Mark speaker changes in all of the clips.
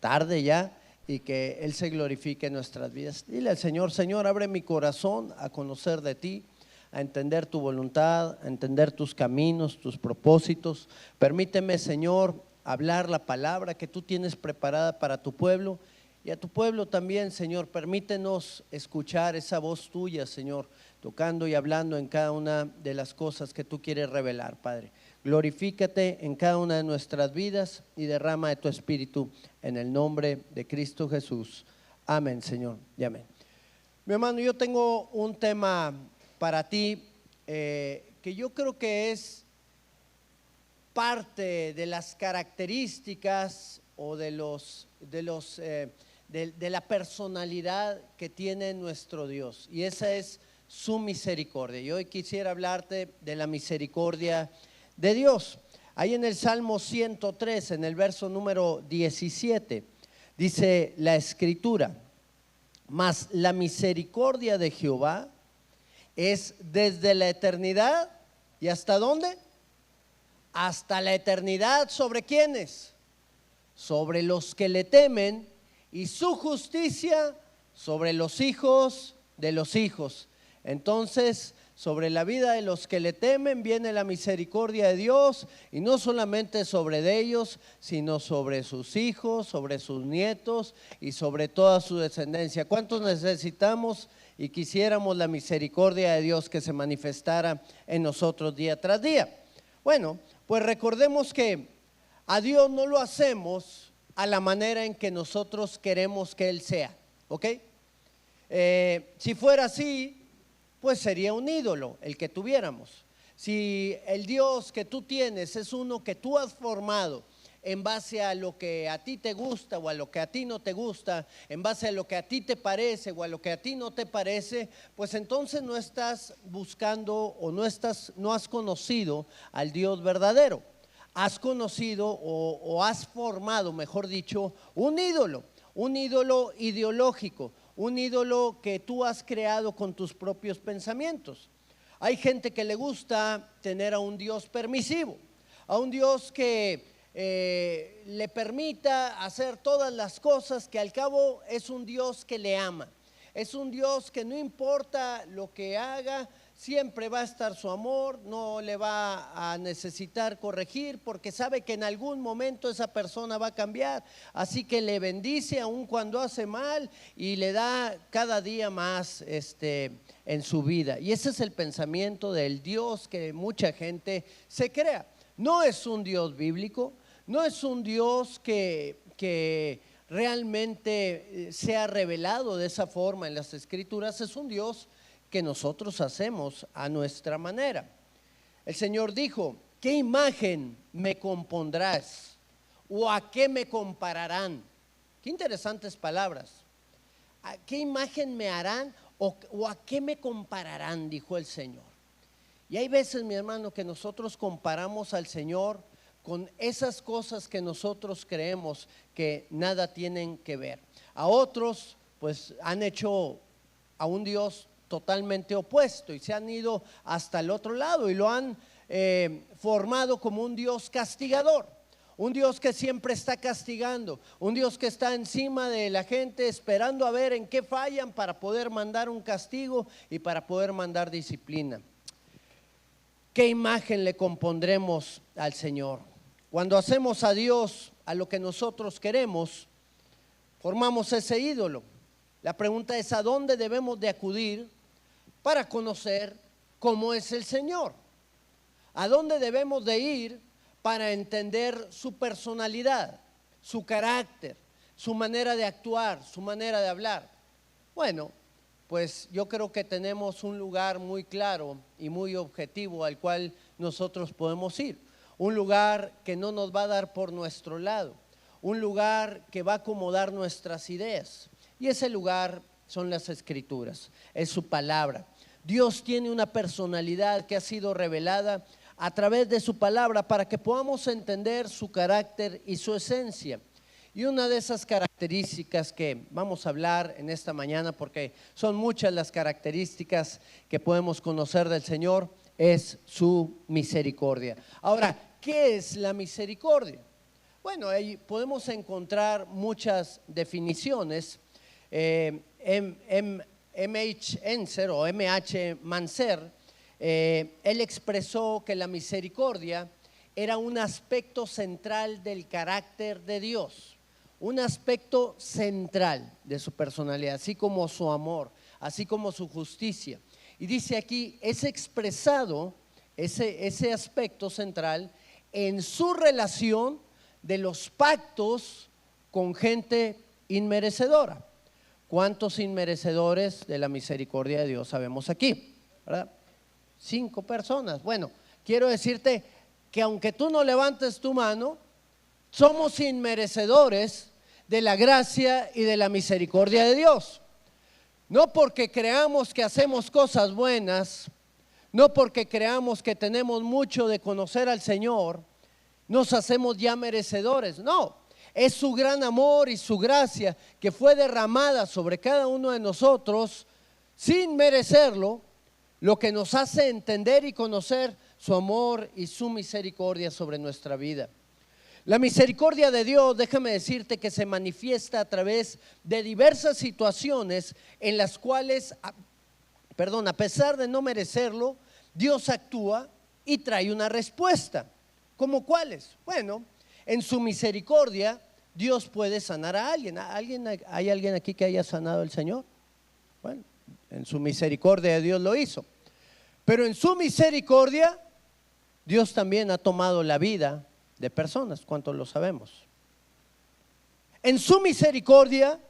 Speaker 1: tarde ya, y que Él se glorifique en nuestras vidas. Dile al Señor: Señor, abre mi corazón a conocer de ti, a entender tu voluntad, a entender tus caminos, tus propósitos. Permíteme, Señor, hablar la palabra que tú tienes preparada para tu pueblo, y a tu pueblo también, Señor. Permítenos escuchar esa voz tuya, Señor, tocando y hablando en cada una de las cosas que tú quieres revelar, Padre. Glorifícate en cada una de nuestras vidas y derrama de tu Espíritu en el nombre de Cristo Jesús. Amén, Señor, y amén. Mi hermano, yo tengo un tema para ti que yo creo que es parte de las características o de la personalidad que tiene nuestro Dios, y esa es su misericordia. Y hoy quisiera hablarte de la misericordia de Dios. Ahí en el Salmo 103, en el verso número 17, dice la Escritura: mas la misericordia de Jehová es desde la eternidad. ¿Y hasta dónde? Hasta la eternidad. ¿Sobre quiénes? Sobre los que le temen, y su justicia sobre los hijos de los hijos. Entonces, sobre la vida de los que le temen viene la misericordia de Dios, y no solamente sobre de ellos, sino sobre sus hijos, sobre sus nietos y sobre toda su descendencia. ¿Cuántos necesitamos y quisiéramos la misericordia de Dios que se manifestara en nosotros día tras día? Bueno, pues recordemos que a Dios no lo hacemos a la manera en que nosotros queremos que Él sea, ¿ok? Si fuera así, pues sería un ídolo el que tuviéramos. Si el Dios que tú tienes es uno que tú has formado en base a lo que a ti te gusta o a lo que a ti no te gusta, en base a lo que a ti te parece o a lo que a ti no te parece, pues entonces no estás buscando o no has conocido al Dios verdadero. Has conocido o has formado, mejor dicho, un ídolo ideológico, un ídolo que tú has creado con tus propios pensamientos. Hay gente que le gusta tener a un Dios permisivo, a un Dios que le permita hacer todas las cosas, que al cabo es un Dios que le ama. Es un Dios que no importa lo que haga, siempre va a estar su amor, no le va a necesitar corregir, porque sabe que en algún momento esa persona va a cambiar. Así que le bendice aun cuando hace mal y le da cada día más en su vida. Y ese es el pensamiento del Dios que mucha gente se crea. No es un Dios bíblico, no es un Dios que realmente sea revelado de esa forma en las Escrituras. Es un Dios que nosotros hacemos a nuestra manera. El Señor dijo: ¿qué imagen me compondrás? ¿O a qué me compararán? Qué interesantes palabras. ¿A qué imagen me harán o a qué me compararán?, dijo el Señor. Y hay veces, mi hermano, que nosotros comparamos al Señor con esas cosas que nosotros creemos que nada tienen que ver. A otros pues han hecho a un Dios totalmente opuesto y se han ido hasta el otro lado y lo han formado como un Dios castigador, un Dios que siempre está castigando, un Dios que está encima de la gente esperando a ver en qué fallan para poder mandar un castigo y para poder mandar disciplina. ¿Qué imagen le compondremos al Señor? Cuando hacemos a Dios a lo que nosotros queremos, formamos ese ídolo. La pregunta es: ¿a dónde debemos de acudir para conocer cómo es el Señor? ¿A dónde debemos de ir para entender su personalidad, su carácter, su manera de actuar, su manera de hablar? Bueno, pues yo creo que tenemos un lugar muy claro y muy objetivo al cual nosotros podemos ir. Un lugar que no nos va a dar por nuestro lado, un lugar que va a acomodar nuestras ideas, y ese lugar son las Escrituras, es su palabra. Dios tiene una personalidad que ha sido revelada a través de su palabra para que podamos entender su carácter y su esencia. Y una de esas características que vamos a hablar en esta mañana, porque son muchas las características que podemos conocer del Señor, es su misericordia. Ahora, ¿qué es la misericordia? Bueno, ahí podemos encontrar muchas definiciones. M.H. Enser o M.H. Manser, él expresó que la misericordia era un aspecto central del carácter de Dios, un aspecto central de su personalidad, así como su amor, así como su justicia. Y dice aquí, es expresado ese aspecto central en su relación de los pactos con gente inmerecedora. ¿Cuántos inmerecedores de la misericordia de Dios sabemos aquí? ¿Verdad? 5 personas. Bueno, quiero decirte que aunque tú no levantes tu mano, somos inmerecedores de la gracia y de la misericordia de Dios. No porque creamos que hacemos cosas buenas, no porque creamos que tenemos mucho de conocer al Señor, nos hacemos ya merecedores. No, es su gran amor y su gracia que fue derramada sobre cada uno de nosotros sin merecerlo, lo que nos hace entender y conocer su amor y su misericordia sobre nuestra vida. La misericordia de Dios, déjame decirte que se manifiesta a través de diversas situaciones en las cuales, a pesar de no merecerlo, Dios actúa y trae una respuesta. ¿Cómo cuáles? Bueno, en su misericordia Dios puede sanar a alguien. ¿Hay alguien aquí que haya sanado al Señor? Bueno, en su misericordia Dios lo hizo. Pero en su misericordia Dios también ha tomado la vida de personas. ¿Cuántos lo sabemos? En su misericordia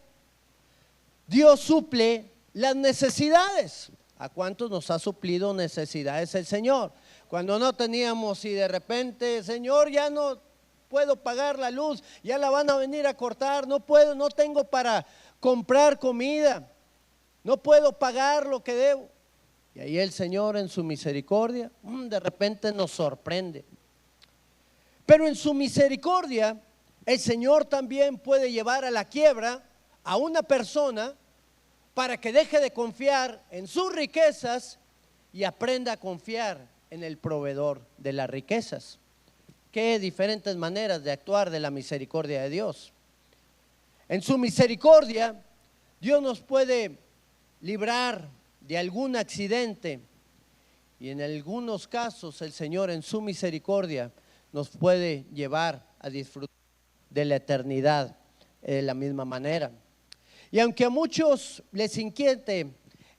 Speaker 1: Dios suple las necesidades. ¿A cuántos nos ha suplido necesidades el Señor? Cuando no teníamos y de repente, Señor, ya no puedo pagar la luz, ya la van a venir a cortar, no puedo, no tengo para comprar comida, no puedo pagar lo que debo. Y ahí el Señor en su misericordia, de repente nos sorprende. Pero en su misericordia, el Señor también puede llevar a la quiebra a una persona para que deje de confiar en sus riquezas y aprenda a confiar en el proveedor de las riquezas. Qué diferentes maneras de actuar de la misericordia de Dios. En su misericordia, Dios nos puede librar de algún accidente y en algunos casos el Señor en su misericordia nos puede llevar a disfrutar de la eternidad de la misma manera. Y aunque a muchos les inquiete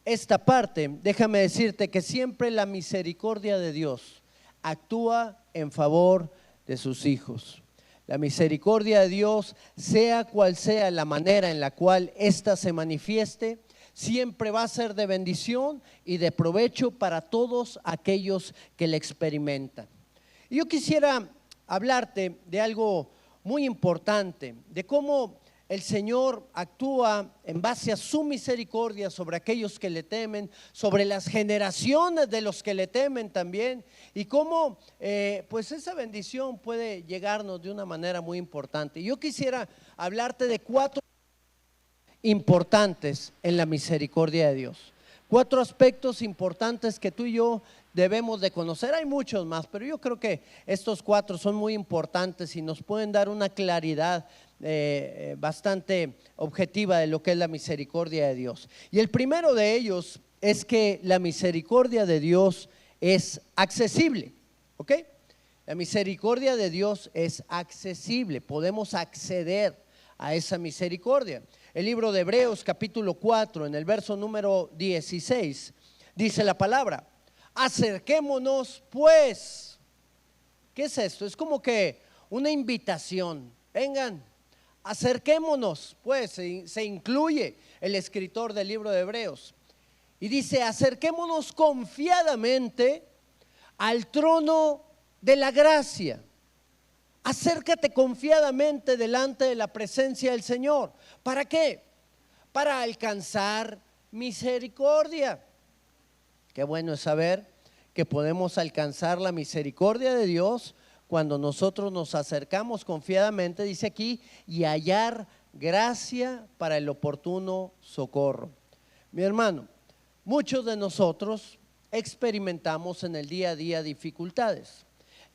Speaker 1: esta parte, déjame decirte que siempre la misericordia de Dios actúa en favor de sus hijos. La misericordia de Dios, sea cual sea la manera en la cual ésta se manifieste, siempre va a ser de bendición y de provecho para todos aquellos que la experimentan. Y yo quisiera hablarte de algo muy importante, de cómo el Señor actúa en base a su misericordia sobre aquellos que le temen, sobre las generaciones de los que le temen también, y cómo pues esa bendición puede llegarnos de una manera muy importante. Yo quisiera hablarte de 4 importantes en la misericordia de Dios. 4 aspectos importantes que tú y yo debemos de conocer. Hay muchos más, pero yo creo que estos 4 son muy importantes y nos pueden dar una claridad bastante objetiva de lo que es la misericordia de Dios. Y el primero de ellos es que la misericordia de Dios es accesible, ¿ok? La misericordia de Dios es accesible, podemos acceder a esa misericordia. El libro de Hebreos capítulo 4 en el verso número 16 dice la palabra: acerquémonos pues. ¿Qué es esto? Es como que una invitación. Vengan, acerquémonos pues. Se incluye el escritor del libro de Hebreos y dice: acerquémonos confiadamente al trono de la gracia. Acércate confiadamente delante de la presencia del Señor. ¿Para qué? Para alcanzar misericordia. Qué bueno es saber que podemos alcanzar la misericordia de Dios cuando nosotros nos acercamos confiadamente, dice aquí, y hallar gracia para el oportuno socorro. Mi hermano, muchos de nosotros experimentamos en el día a día dificultades.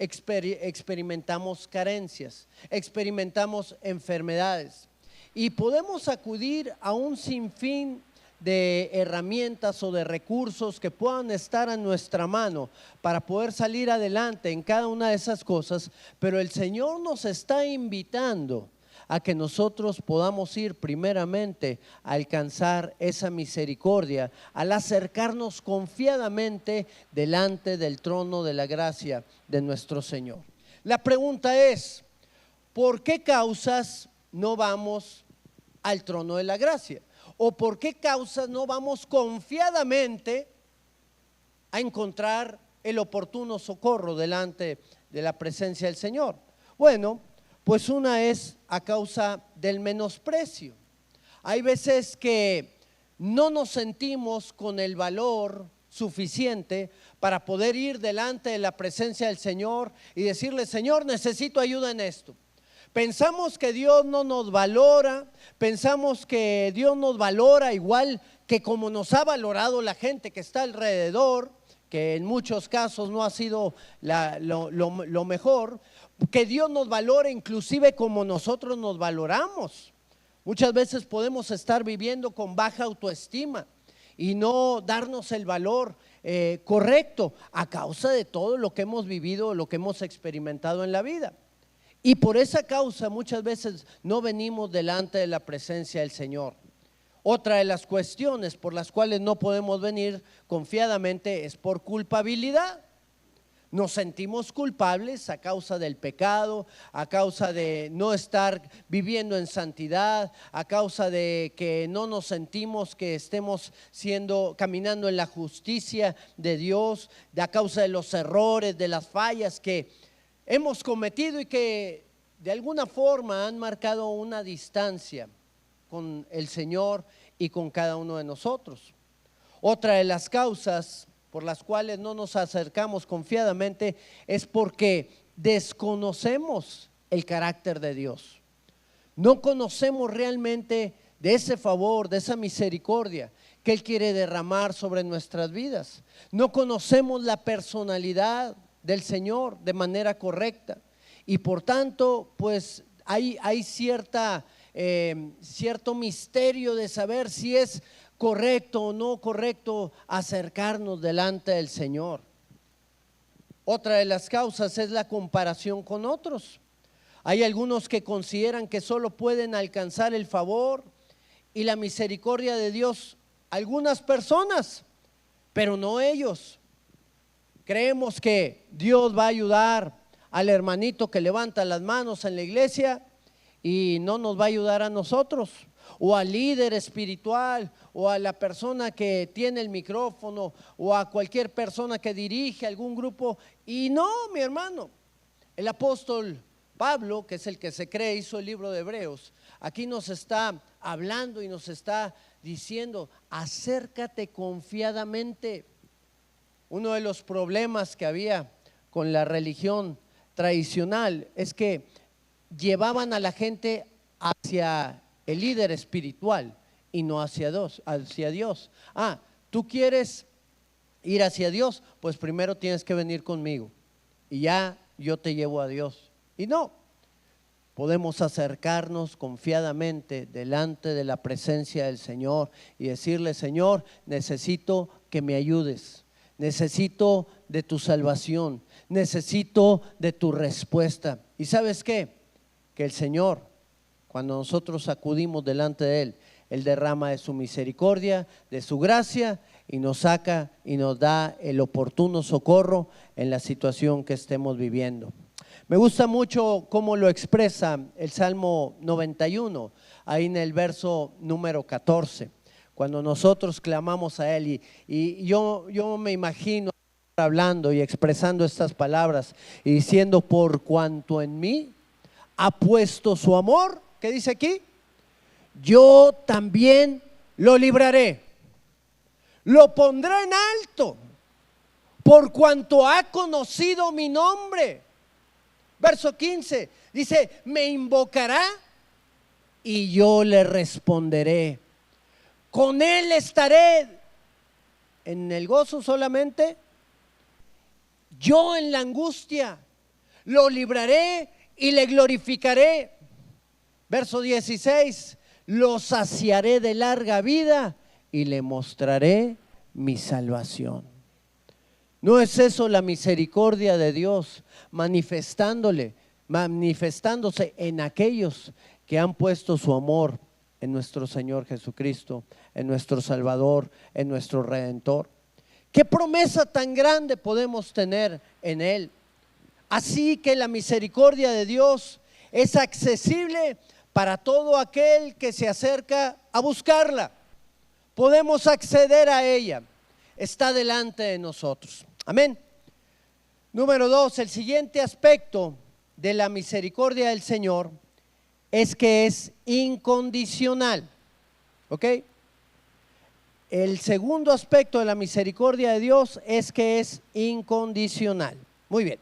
Speaker 1: experimentamos carencias, experimentamos enfermedades y podemos acudir a un sinfín de herramientas o de recursos que puedan estar a nuestra mano para poder salir adelante en cada una de esas cosas, pero el Señor nos está invitando a que nosotros podamos ir primeramente a alcanzar esa misericordia, al acercarnos confiadamente delante del trono de la gracia de nuestro Señor. La pregunta es, ¿por qué causas no vamos al trono de la gracia? ¿O por qué causas no vamos confiadamente a encontrar el oportuno socorro delante de la presencia del Señor? Bueno, pues una es a causa del menosprecio. Hay veces que no nos sentimos con el valor suficiente para poder ir delante de la presencia del Señor y decirle: Señor, necesito ayuda en esto. Pensamos que Dios no nos valora, pensamos que Dios nos valora igual que como nos ha valorado la gente que está alrededor, que en muchos casos no ha sido lo mejor, que Dios nos valora inclusive como nosotros nos valoramos. Muchas veces podemos estar viviendo con baja autoestima y no darnos el valor correcto a causa de todo lo que hemos vivido, lo que hemos experimentado en la vida. Y por esa causa muchas veces no venimos delante de la presencia del Señor. Otra de las cuestiones por las cuales no podemos venir confiadamente es por culpabilidad. Nos sentimos culpables a causa del pecado, a causa de no estar viviendo en santidad, a causa de que no nos sentimos que estemos caminando en la justicia de Dios, a causa de los errores, de las fallas que hemos cometido y que de alguna forma han marcado una distancia con el Señor y con cada uno de nosotros. Otra de las causas por las cuales no nos acercamos confiadamente es porque desconocemos el carácter de Dios. No conocemos realmente de ese favor, de esa misericordia que Él quiere derramar sobre nuestras vidas. No conocemos la personalidad del Señor de manera correcta y por tanto pues hay cierto misterio de saber si es correcto o no correcto acercarnos delante del Señor. Otra de las causas es la comparación con otros. Hay algunos que consideran que solo pueden alcanzar el favor y la misericordia de Dios algunas personas, pero no ellos. Creemos que Dios va a ayudar al hermanito que levanta las manos en la iglesia y no nos va a ayudar a nosotros, o al líder espiritual, o a la persona que tiene el micrófono, o a cualquier persona que dirige algún grupo. Y no, mi hermano, el apóstol Pablo, que es el que se cree hizo el libro de Hebreos, aquí nos está hablando y nos está diciendo: acércate confiadamente. Uno de los problemas que había con la religión tradicional es que llevaban a la gente hacia el líder espiritual y no hacia Dios. ¿Tú quieres ir hacia Dios? Pues primero tienes que venir conmigo y ya yo te llevo a Dios. Y no, podemos acercarnos confiadamente delante de la presencia del Señor y decirle: Señor, necesito que me ayudes. Necesito de tu salvación, necesito de tu respuesta. ¿Y sabes qué? Que el Señor, cuando nosotros acudimos delante de Él, Él derrama de su misericordia, de su gracia y nos saca y nos da el oportuno socorro en la situación que estemos viviendo. Me gusta mucho cómo lo expresa el Salmo 91, ahí en el verso número 14. Cuando nosotros clamamos a Él y yo me imagino hablando y expresando estas palabras y diciendo: por cuanto en mí ha puesto su amor, ¿qué dice aquí? Yo también lo libraré, lo pondré en alto, por cuanto ha conocido mi nombre. Verso 15 dice: me invocará y yo le responderé. Con Él estaré en el gozo solamente, yo en la angustia lo libraré y le glorificaré. Verso 16, lo saciaré de larga vida y le mostraré mi salvación. ¿No es eso la misericordia de Dios manifestándose en aquellos que han puesto su amor en nuestro Señor Jesucristo, en nuestro Salvador, en nuestro Redentor? ¿Qué promesa tan grande podemos tener en Él? Así que la misericordia de Dios es accesible para todo aquel que se acerca a buscarla. Podemos acceder a ella, está delante de nosotros. Amén. Número 2, el siguiente aspecto de la misericordia del Señor es que es incondicional. ¿Ok? El segundo aspecto de la misericordia de Dios es que es incondicional. Muy bien.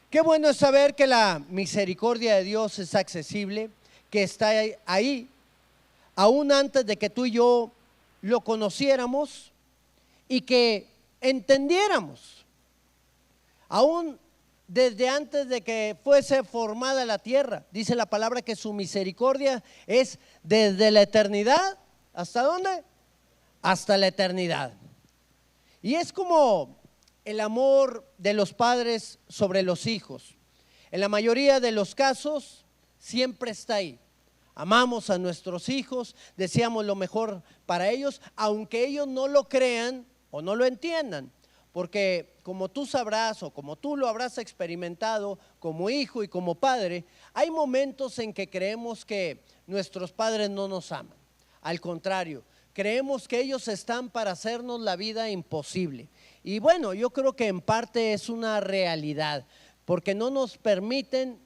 Speaker 1: Qué bueno es saber que la misericordia de Dios es accesible, que está ahí, aún antes de que tú y yo lo conociéramos y que entendiéramos, aún desde antes de que fuese formada la tierra. Dice la palabra que su misericordia es desde la eternidad, ¿hasta dónde? Hasta la eternidad. Y es como el amor de los padres sobre los hijos. En la mayoría de los casos siempre está ahí. Amamos a nuestros hijos, deseamos lo mejor para ellos, aunque ellos no lo crean o no lo entiendan. Porque como tú sabrás o como tú lo habrás experimentado como hijo y como padre, hay momentos en que creemos que nuestros padres no nos aman. Al contrario, creemos que ellos están para hacernos la vida imposible. Y bueno, yo creo que en parte es una realidad, porque no nos permiten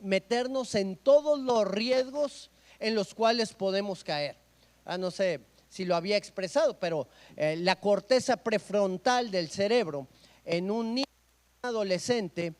Speaker 1: meternos en todos los riesgos en los cuales podemos caer. No sé si lo había expresado, pero la corteza prefrontal del cerebro en un niño adolescente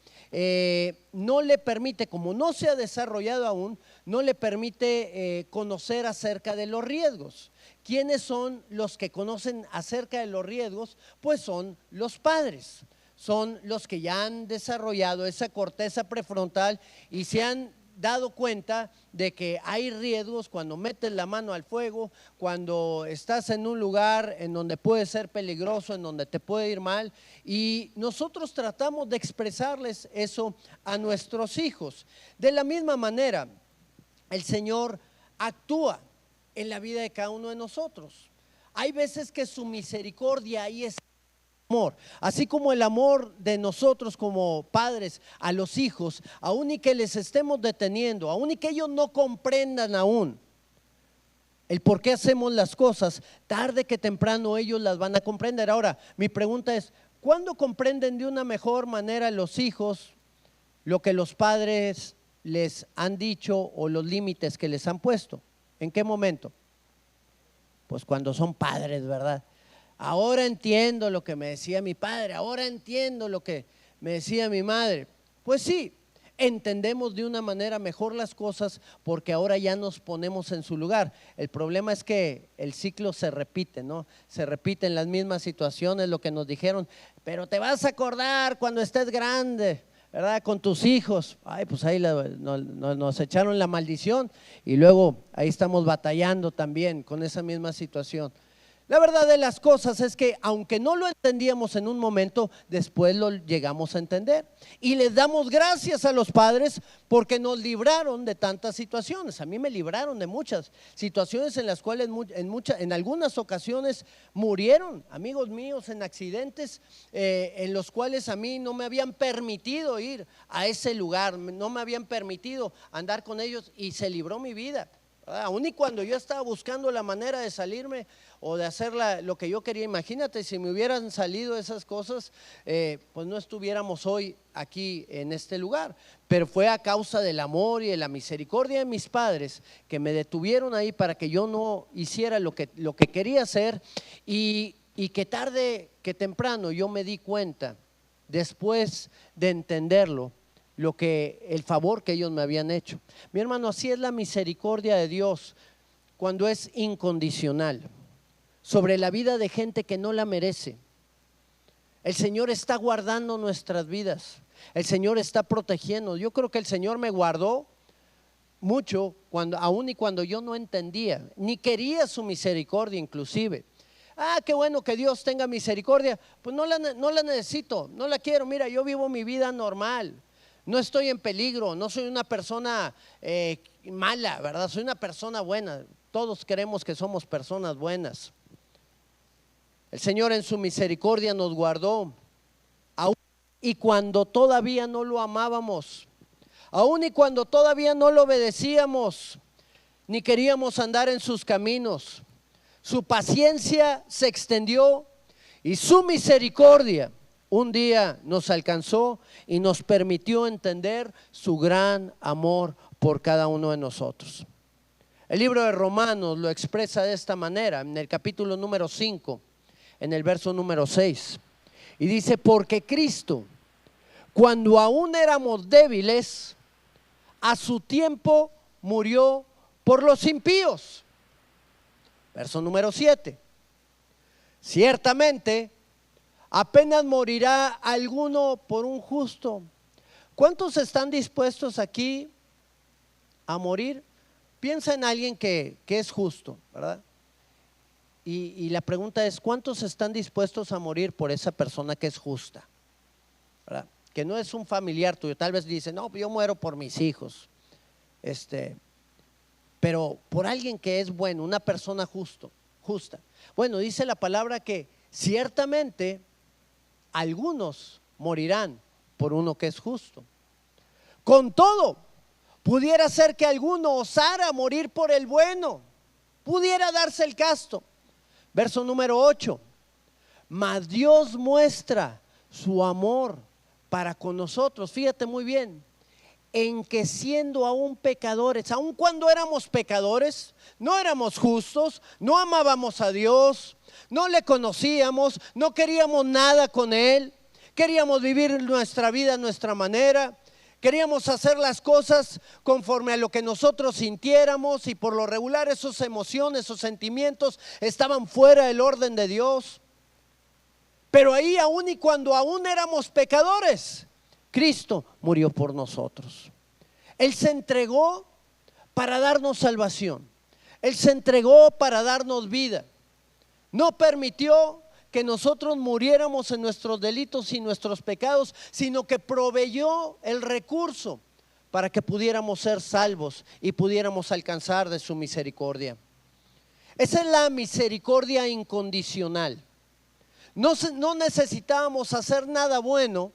Speaker 1: no le permite, como no se ha desarrollado aún, no le permite conocer acerca de los riesgos. ¿Quiénes son los que conocen acerca de los riesgos? Pues son los padres, son los que ya han desarrollado esa corteza prefrontal y se han dado cuenta de que hay riesgos cuando metes la mano al fuego, cuando estás en un lugar en donde puede ser peligroso, en donde te puede ir mal, y nosotros tratamos de expresarles eso a nuestros hijos. De la misma manera, el Señor actúa en la vida de cada uno de nosotros. Hay veces que su misericordia ahí está. Amor, así como el amor de nosotros como padres a los hijos, aún y que les estemos deteniendo, aún y que ellos no comprendan aún el por qué hacemos las cosas, tarde que temprano ellos las van a comprender. Ahora, mi pregunta es, ¿cuándo comprenden de una mejor manera los hijos lo que los padres les han dicho o los límites que les han puesto? ¿En qué momento? Pues cuando son padres, ¿verdad? Ahora entiendo lo que me decía mi padre, ahora entiendo lo que me decía mi madre. Pues sí, entendemos de una manera mejor las cosas porque ahora ya nos ponemos en su lugar. El problema es que el ciclo se repite, ¿no? Se repiten las mismas situaciones, lo que nos dijeron, pero te vas a acordar cuando estés grande, ¿verdad? Con tus hijos. Ay, pues ahí nos echaron la maldición y luego ahí estamos batallando también con esa misma situación. La verdad de las cosas es que aunque no lo entendíamos en un momento, después lo llegamos a entender. Y les damos gracias a los padres porque nos libraron de tantas situaciones. A mí me libraron de muchas situaciones en las cuales en algunas ocasiones murieron amigos míos en accidentes en los cuales a mí no me habían permitido ir a ese lugar, no me habían permitido andar con ellos y se libró mi vida. Aún y cuando yo estaba buscando la manera de salirme o de hacer lo que yo quería, imagínate si me hubieran salido esas cosas, pues no estuviéramos hoy aquí en este lugar. Pero fue a causa del amor y de la misericordia de mis padres que me detuvieron ahí para que yo no hiciera lo que quería hacer y que tarde que temprano yo me di cuenta, después de entenderlo, el favor que ellos me habían hecho. Mi hermano, así es la misericordia de Dios cuando es incondicional sobre la vida de gente que no la merece. El Señor está guardando nuestras vidas. El Señor está protegiendo. Yo creo que el Señor me guardó mucho, aun y cuando yo no entendía, ni quería su misericordia inclusive. Qué bueno que Dios tenga misericordia. Pues no la necesito, no la quiero. Mira, yo vivo mi vida normal. No estoy en peligro, no soy una persona mala, ¿verdad? Soy una persona buena. Todos creemos que somos personas buenas. El Señor en su misericordia nos guardó, aún y cuando todavía no lo amábamos, aún y cuando todavía no lo obedecíamos, ni queríamos andar en sus caminos. Su paciencia se extendió y su misericordia un día nos alcanzó y nos permitió entender su gran amor por cada uno de nosotros. El libro de Romanos lo expresa de esta manera, en el capítulo número 5, en el verso número 6. Y dice, porque Cristo, cuando aún éramos débiles, a su tiempo murió por los impíos. Verso número 7. Ciertamente, apenas morirá alguno por un justo. ¿Cuántos están dispuestos aquí a morir? Piensa en alguien que es justo, ¿verdad? Y la pregunta es, ¿cuántos están dispuestos a morir por esa persona que es justa? ¿Verdad? Que no es un familiar tuyo. Tal vez dice, no, yo muero por mis hijos. Pero por alguien que es bueno, una persona justa. Bueno, dice la palabra que ciertamente algunos morirán por uno que es justo. Con todo, pudiera ser que alguno osara morir por el bueno. Pudiera darse el caso. Verso número 8. Mas Dios muestra su amor para con nosotros. Fíjate muy bien. En que siendo aún pecadores, aun cuando éramos pecadores, no éramos justos, no amábamos a Dios, no le conocíamos, no queríamos nada con Él, queríamos vivir nuestra vida a nuestra manera, queríamos hacer las cosas conforme a lo que nosotros sintiéramos, y por lo regular esas emociones, esos sentimientos estaban fuera del orden de Dios. Pero ahí, aún y cuando aún éramos pecadores, Cristo murió por nosotros. Él se entregó para darnos salvación. Él se entregó para darnos vida. No permitió que nosotros muriéramos en nuestros delitos y nuestros pecados, sino que proveyó el recurso para que pudiéramos ser salvos y pudiéramos alcanzar de su misericordia. Esa es la misericordia incondicional. No necesitábamos hacer nada bueno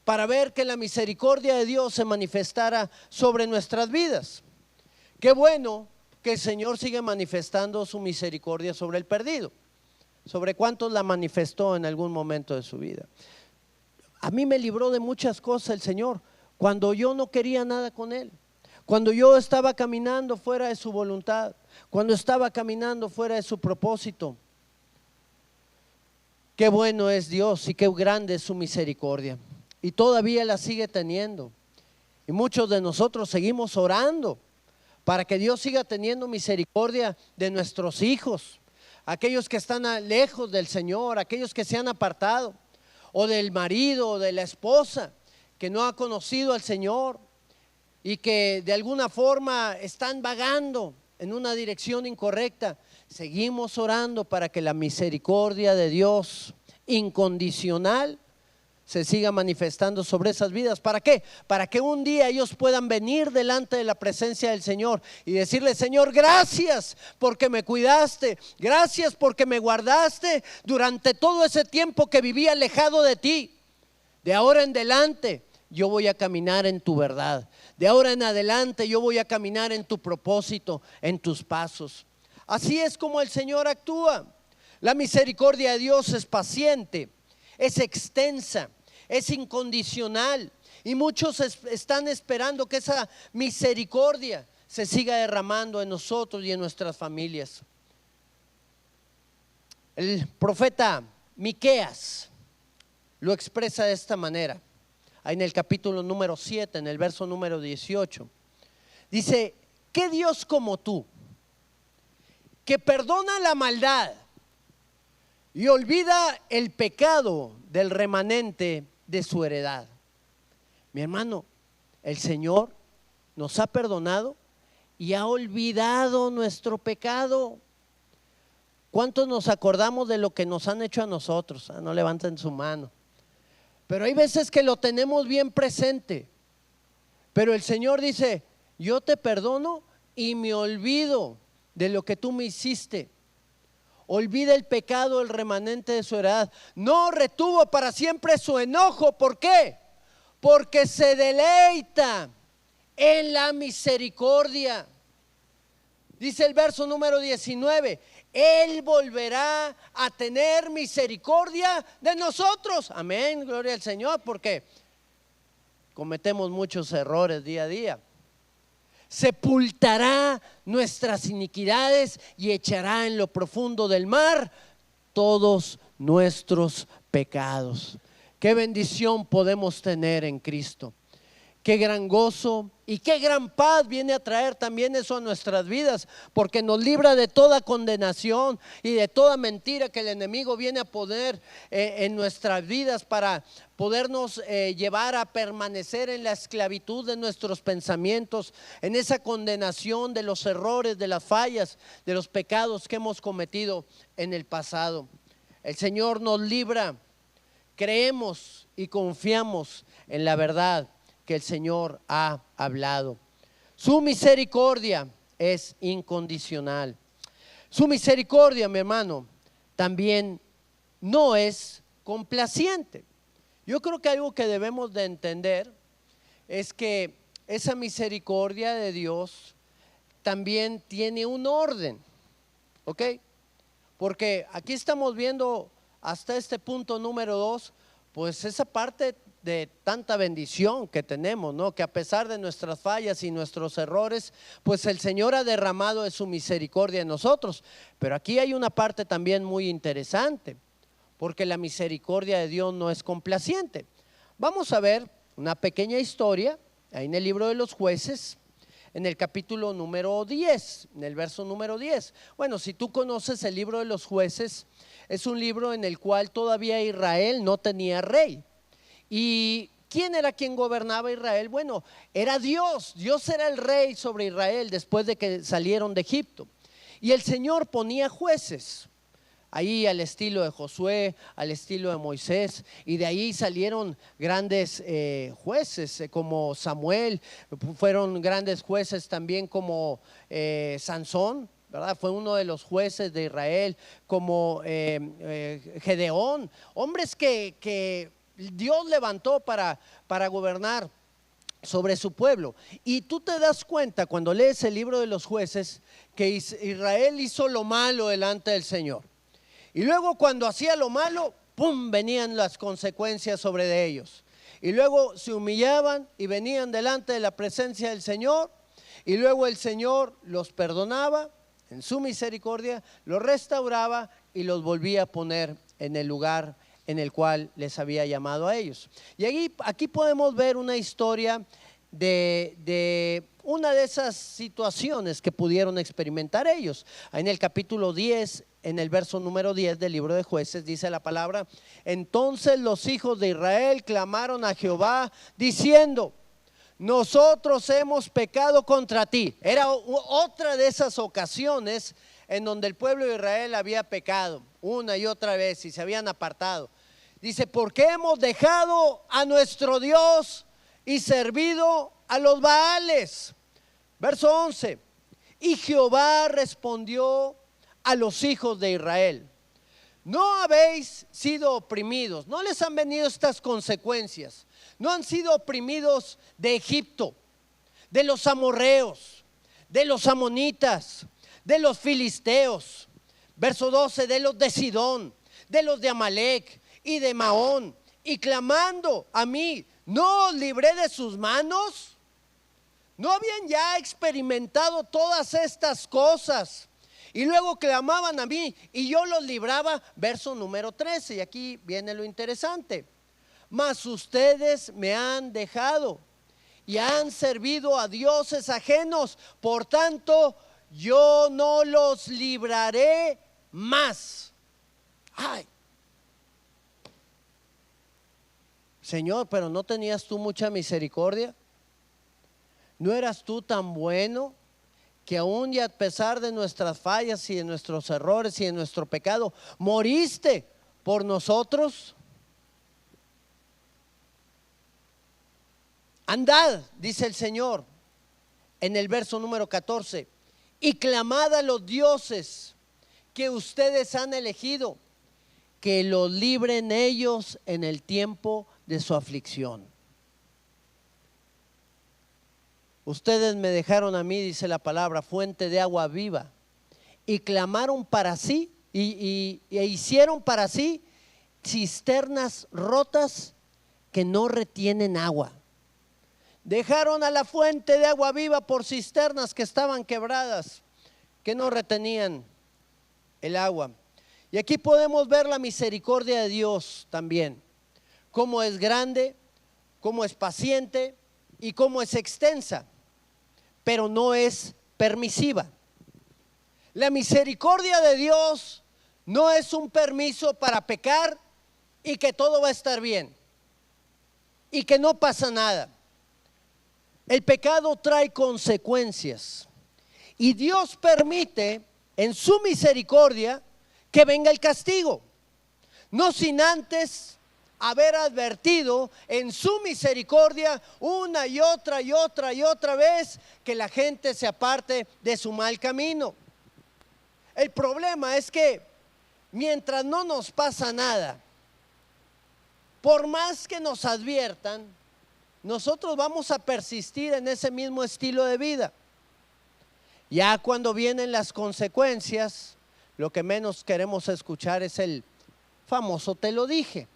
Speaker 1: para ver que la misericordia de Dios se manifestara sobre nuestras vidas. Qué bueno que el Señor sigue manifestando su misericordia sobre el perdido. ¿Sobre cuántos la manifestó en algún momento de su vida? A mí me libró de muchas cosas el Señor cuando yo no quería nada con Él, cuando yo estaba caminando fuera de su voluntad, cuando estaba caminando fuera de su propósito. Qué bueno es Dios y qué grande es su misericordia. Y todavía la sigue teniendo. Y muchos de nosotros seguimos orando para que Dios siga teniendo misericordia de nuestros hijos, aquellos que están lejos del Señor, aquellos que se han apartado, o del marido o de la esposa que no ha conocido al Señor y que de alguna forma están vagando en una dirección incorrecta. Seguimos orando para que la misericordia de Dios incondicional se siga manifestando sobre esas vidas. ¿Para qué? Para que un día ellos puedan venir delante de la presencia del Señor y decirle: Señor, gracias porque me cuidaste, gracias porque me guardaste durante todo ese tiempo que viví alejado de ti. De ahora en adelante yo voy a caminar en tu verdad. De ahora en adelante yo voy a caminar en tu propósito, en tus pasos. Así es como el Señor actúa. La misericordia de Dios es paciente, es extensa, es incondicional, y muchos están esperando que esa misericordia se siga derramando en nosotros y en nuestras familias. El profeta Miqueas lo expresa de esta manera, ahí en el capítulo número 7, en el verso número 18. Dice: ¿qué Dios como tú, que perdona la maldad y olvida el pecado del remanente de su heredad. Mi hermano, el Señor nos ha perdonado y ha olvidado nuestro pecado. ¿Cuántos nos acordamos de lo que nos han hecho a nosotros? No levanten su mano. Pero hay veces que lo tenemos bien presente. Pero el Señor dice, yo te perdono y me olvido de lo que tú me hiciste. Olvida el pecado, el remanente de su heredad. No retuvo para siempre su enojo. ¿Por qué? Porque se deleita en la misericordia. Dice el verso número 19, Él volverá a tener misericordia de nosotros. Amén, gloria al Señor, porque cometemos muchos errores día a día. Sepultará nuestras iniquidades y echará en lo profundo del mar todos nuestros pecados. Qué bendición podemos tener en Cristo. Qué gran gozo y qué gran paz viene a traer también eso a nuestras vidas, porque nos libra de toda condenación y de toda mentira que el enemigo viene a poner en nuestras vidas para podernos llevar a permanecer en la esclavitud de nuestros pensamientos, en esa condenación de los errores, de las fallas, de los pecados que hemos cometido en el pasado. El Señor nos libra, creemos y confiamos en la verdad que el Señor ha hablado. Su misericordia es incondicional. Su misericordia, mi hermano, también no es complaciente. Yo creo que algo que debemos de entender es que esa misericordia de Dios también tiene un orden, ¿ok? Porque aquí estamos viendo hasta este punto número 2, pues esa parte de tanta bendición que tenemos, ¿no? Que a pesar de nuestras fallas y nuestros errores, pues el Señor ha derramado de su misericordia en nosotros. Pero aquí hay una parte también muy interesante, porque la misericordia de Dios no es complaciente. Vamos a ver una pequeña historia ahí en el libro de los Jueces, en el capítulo número 10, en el verso número 10. Bueno, si tú conoces el libro de los Jueces, es un libro en el cual todavía Israel no tenía rey. ¿Y quién era quien gobernaba Israel? Bueno, era Dios. Dios era el rey sobre Israel después de que salieron de Egipto. Y el Señor ponía jueces, ahí al estilo de Josué, al estilo de Moisés, y de ahí salieron grandes jueces como Samuel, fueron grandes jueces también como Sansón, ¿verdad? Fue uno de los jueces de Israel, como Gedeón, hombres que Dios levantó para gobernar sobre su pueblo. Y tú te das cuenta cuando lees el libro de los Jueces que Israel hizo lo malo delante del Señor. Y luego cuando hacía lo malo, ¡pum!, venían las consecuencias sobre de ellos. Y luego se humillaban y venían delante de la presencia del Señor. Y luego el Señor los perdonaba en su misericordia, los restauraba y los volvía a poner en el lugar en el cual les había llamado a ellos. Y aquí podemos ver una historia de una de esas situaciones que pudieron experimentar ellos. En el capítulo 10, en el verso número 10 del libro de Jueces, dice la palabra: entonces los hijos de Israel clamaron a Jehová diciendo: nosotros hemos pecado contra ti. Era otra de esas ocasiones en donde el pueblo de Israel había pecado una y otra vez y se habían apartado. Dice: porque hemos dejado a nuestro Dios y servido a los Baales. Verso 11: y Jehová respondió a los hijos de Israel: no habéis sido oprimidos, no les han venido estas consecuencias, no han sido oprimidos de Egipto, de los amorreos, de los amonitas, de los filisteos. Verso 12: de los de Sidón, de los de Amalec y de Maón, y clamando a mí, ¿no os libré de sus manos? ¿No habían ya experimentado todas estas cosas? Y luego clamaban a mí y yo los libraba. Verso número 13, y aquí viene lo interesante: mas ustedes me han dejado y han servido a dioses ajenos, por tanto yo no los libraré más. Ay, Señor, pero ¿no tenías tú mucha misericordia? ¿No eras tú tan bueno que aún y a pesar de nuestras fallas y de nuestros errores y de nuestro pecado, moriste por nosotros? Andad, dice el Señor en el verso número 14, y clamad a los dioses que ustedes han elegido, que los libren ellos en el tiempo de su aflicción. Ustedes me dejaron a mí, dice la palabra, fuente de agua viva, y clamaron para sí e hicieron para sí cisternas rotas que no retienen agua. Dejaron a la fuente de agua viva por cisternas que estaban quebradas, que no retenían el agua. Y aquí podemos ver la misericordia de Dios también, cómo es grande, cómo es paciente y cómo es extensa, pero no es permisiva. La misericordia de Dios no es un permiso para pecar y que todo va a estar bien y que no pasa nada. El pecado trae consecuencias y Dios permite en su misericordia que venga el castigo, no sin antes haber advertido en su misericordia una y otra y otra y otra vez que la gente se aparte de su mal camino. El problema es que mientras no nos pasa nada, por más que nos adviertan, nosotros vamos a persistir en ese mismo estilo de vida. Ya cuando vienen las consecuencias, lo que menos queremos escuchar es el famoso te lo dije.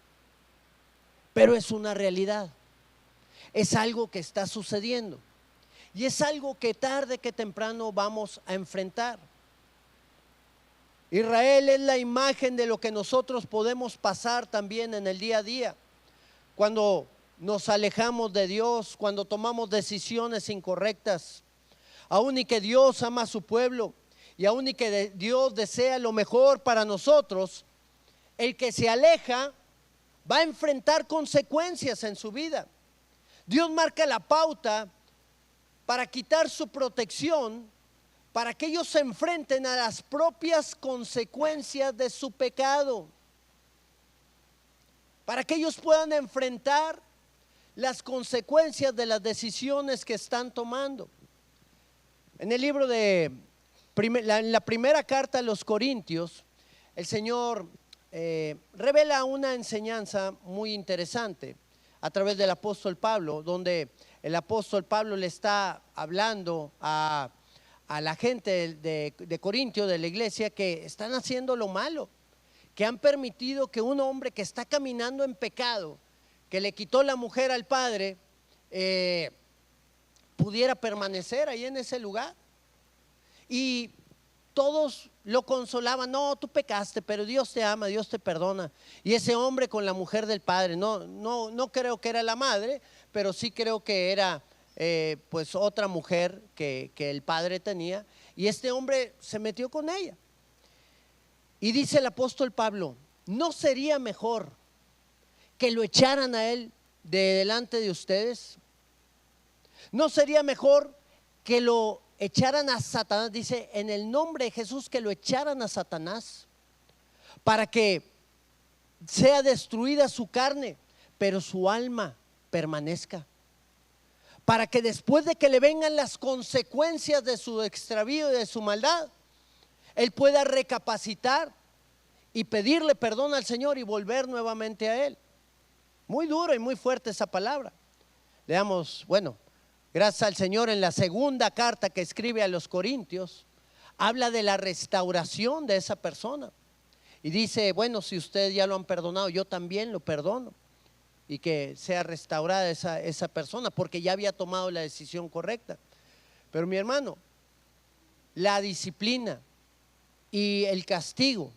Speaker 1: Pero es una realidad, es algo que está sucediendo y es algo que tarde que temprano vamos a enfrentar. Israel es la imagen de lo que nosotros podemos pasar también en el día a día, cuando nos alejamos de Dios, cuando tomamos decisiones incorrectas. Aún y que Dios ama a su pueblo y aún y que Dios desea lo mejor para nosotros, el que se aleja va a enfrentar consecuencias en su vida. Dios marca la pauta para quitar su protección, para que ellos se enfrenten a las propias consecuencias de su pecado, para que ellos puedan enfrentar las consecuencias de las decisiones que están tomando. En el libro de en la primera carta a los Corintios, el Señor revela una enseñanza muy interesante a través del apóstol Pablo, donde el apóstol Pablo le está hablando a la gente de Corintio, de la iglesia, que están haciendo lo malo, que han permitido que un hombre que está caminando en pecado, que le quitó la mujer al padre, pudiera permanecer ahí en ese lugar. Y todos lo consolaban, no, tú pecaste, pero Dios te ama, Dios te perdona. Y ese hombre con la mujer del padre, no creo que era la madre, pero sí creo que era pues otra mujer que el padre tenía. Y este hombre se metió con ella. Y dice el apóstol Pablo, ¿no sería mejor que lo echaran a él de delante de ustedes? ¿No sería mejor que lo echaran a Satanás? Dice, en el nombre de Jesús, que lo echaran a Satanás para que sea destruida su carne, pero su alma permanezca, para que después de que le vengan las consecuencias de su extravío y de su maldad, él pueda recapacitar y pedirle perdón al Señor y volver nuevamente a él. Muy duro y muy fuerte esa palabra. Leamos, bueno, gracias al Señor, en la segunda carta que escribe a los Corintios, habla de la restauración de esa persona. Y dice, bueno, si ustedes ya lo han perdonado, yo también lo perdono. Y que sea restaurada esa persona, porque ya había tomado la decisión correcta. Pero mi hermano, la disciplina y el castigo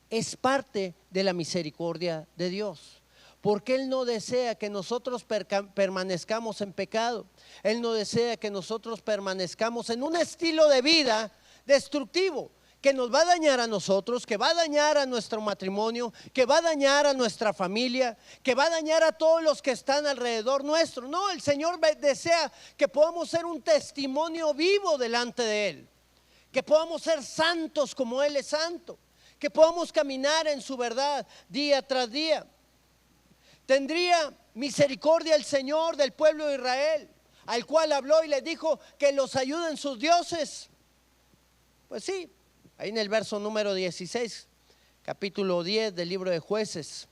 Speaker 1: es parte de la misericordia de Dios, porque Él no desea que nosotros permanezcamos en pecado. Él no desea que nosotros permanezcamos en un estilo de vida destructivo, que nos va a dañar a nosotros, que va a dañar a nuestro matrimonio, que va a dañar a nuestra familia, que va a dañar a todos los que están alrededor nuestro. No, el Señor desea que podamos ser un testimonio vivo delante de Él, que podamos ser santos como Él es santo, que podamos caminar en su verdad día tras día. Tendría misericordia el Señor del pueblo de Israel, al cual habló y les dijo que los ayuden sus dioses. Pues sí, ahí en el verso número 16, capítulo 10 del libro de Jueces,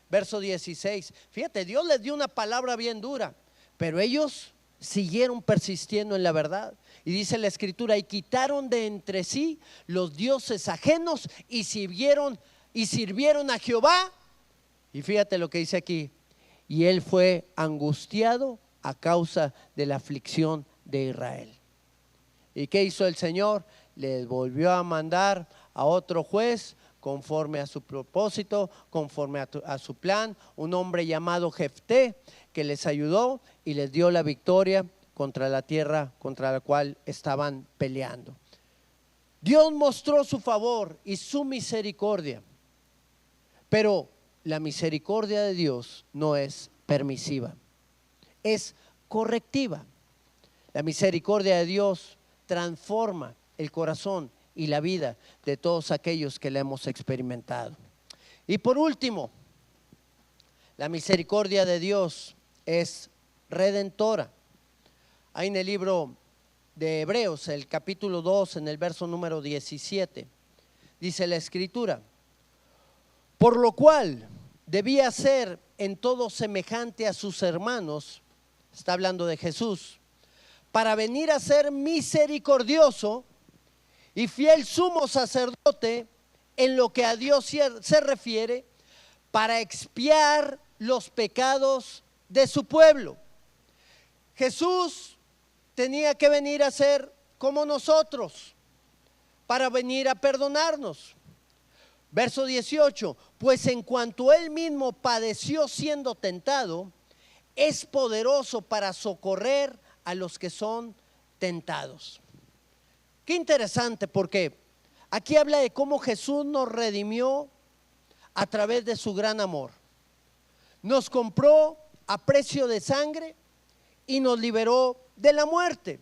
Speaker 1: verso 16. Fíjate, Dios les dio una palabra bien dura, pero ellos siguieron persistiendo en la verdad. Y dice la escritura, y quitaron de entre sí los dioses ajenos y sirvieron a Jehová. Y fíjate lo que dice aquí, y él fue angustiado a causa de la aflicción de Israel. ¿Y qué hizo el Señor? Les volvió a mandar a otro juez conforme a su propósito, conforme a su plan, un hombre llamado Jefté, que les ayudó y les dio la victoria contra la tierra contra la cual estaban peleando. Dios mostró su favor y su misericordia, pero la misericordia de Dios no es permisiva, es correctiva. La misericordia de Dios transforma el corazón y la vida de todos aquellos que la hemos experimentado. Y por último, la misericordia de Dios es redentora. Ahí en el libro de Hebreos, el capítulo 2, en el verso número 17, dice la escritura, por lo cual debía ser en todo semejante a sus hermanos, está hablando de Jesús, para venir a ser misericordioso y fiel sumo sacerdote en lo que a Dios se refiere, para expiar los pecados de su pueblo. Jesús tenía que venir a ser como nosotros, para venir a perdonarnos. Verso 18, pues en cuanto él mismo padeció siendo tentado, es poderoso para socorrer a los que son tentados. Qué interesante, porque aquí habla de cómo Jesús nos redimió a través de su gran amor. Nos compró a precio de sangre y nos liberó de la muerte.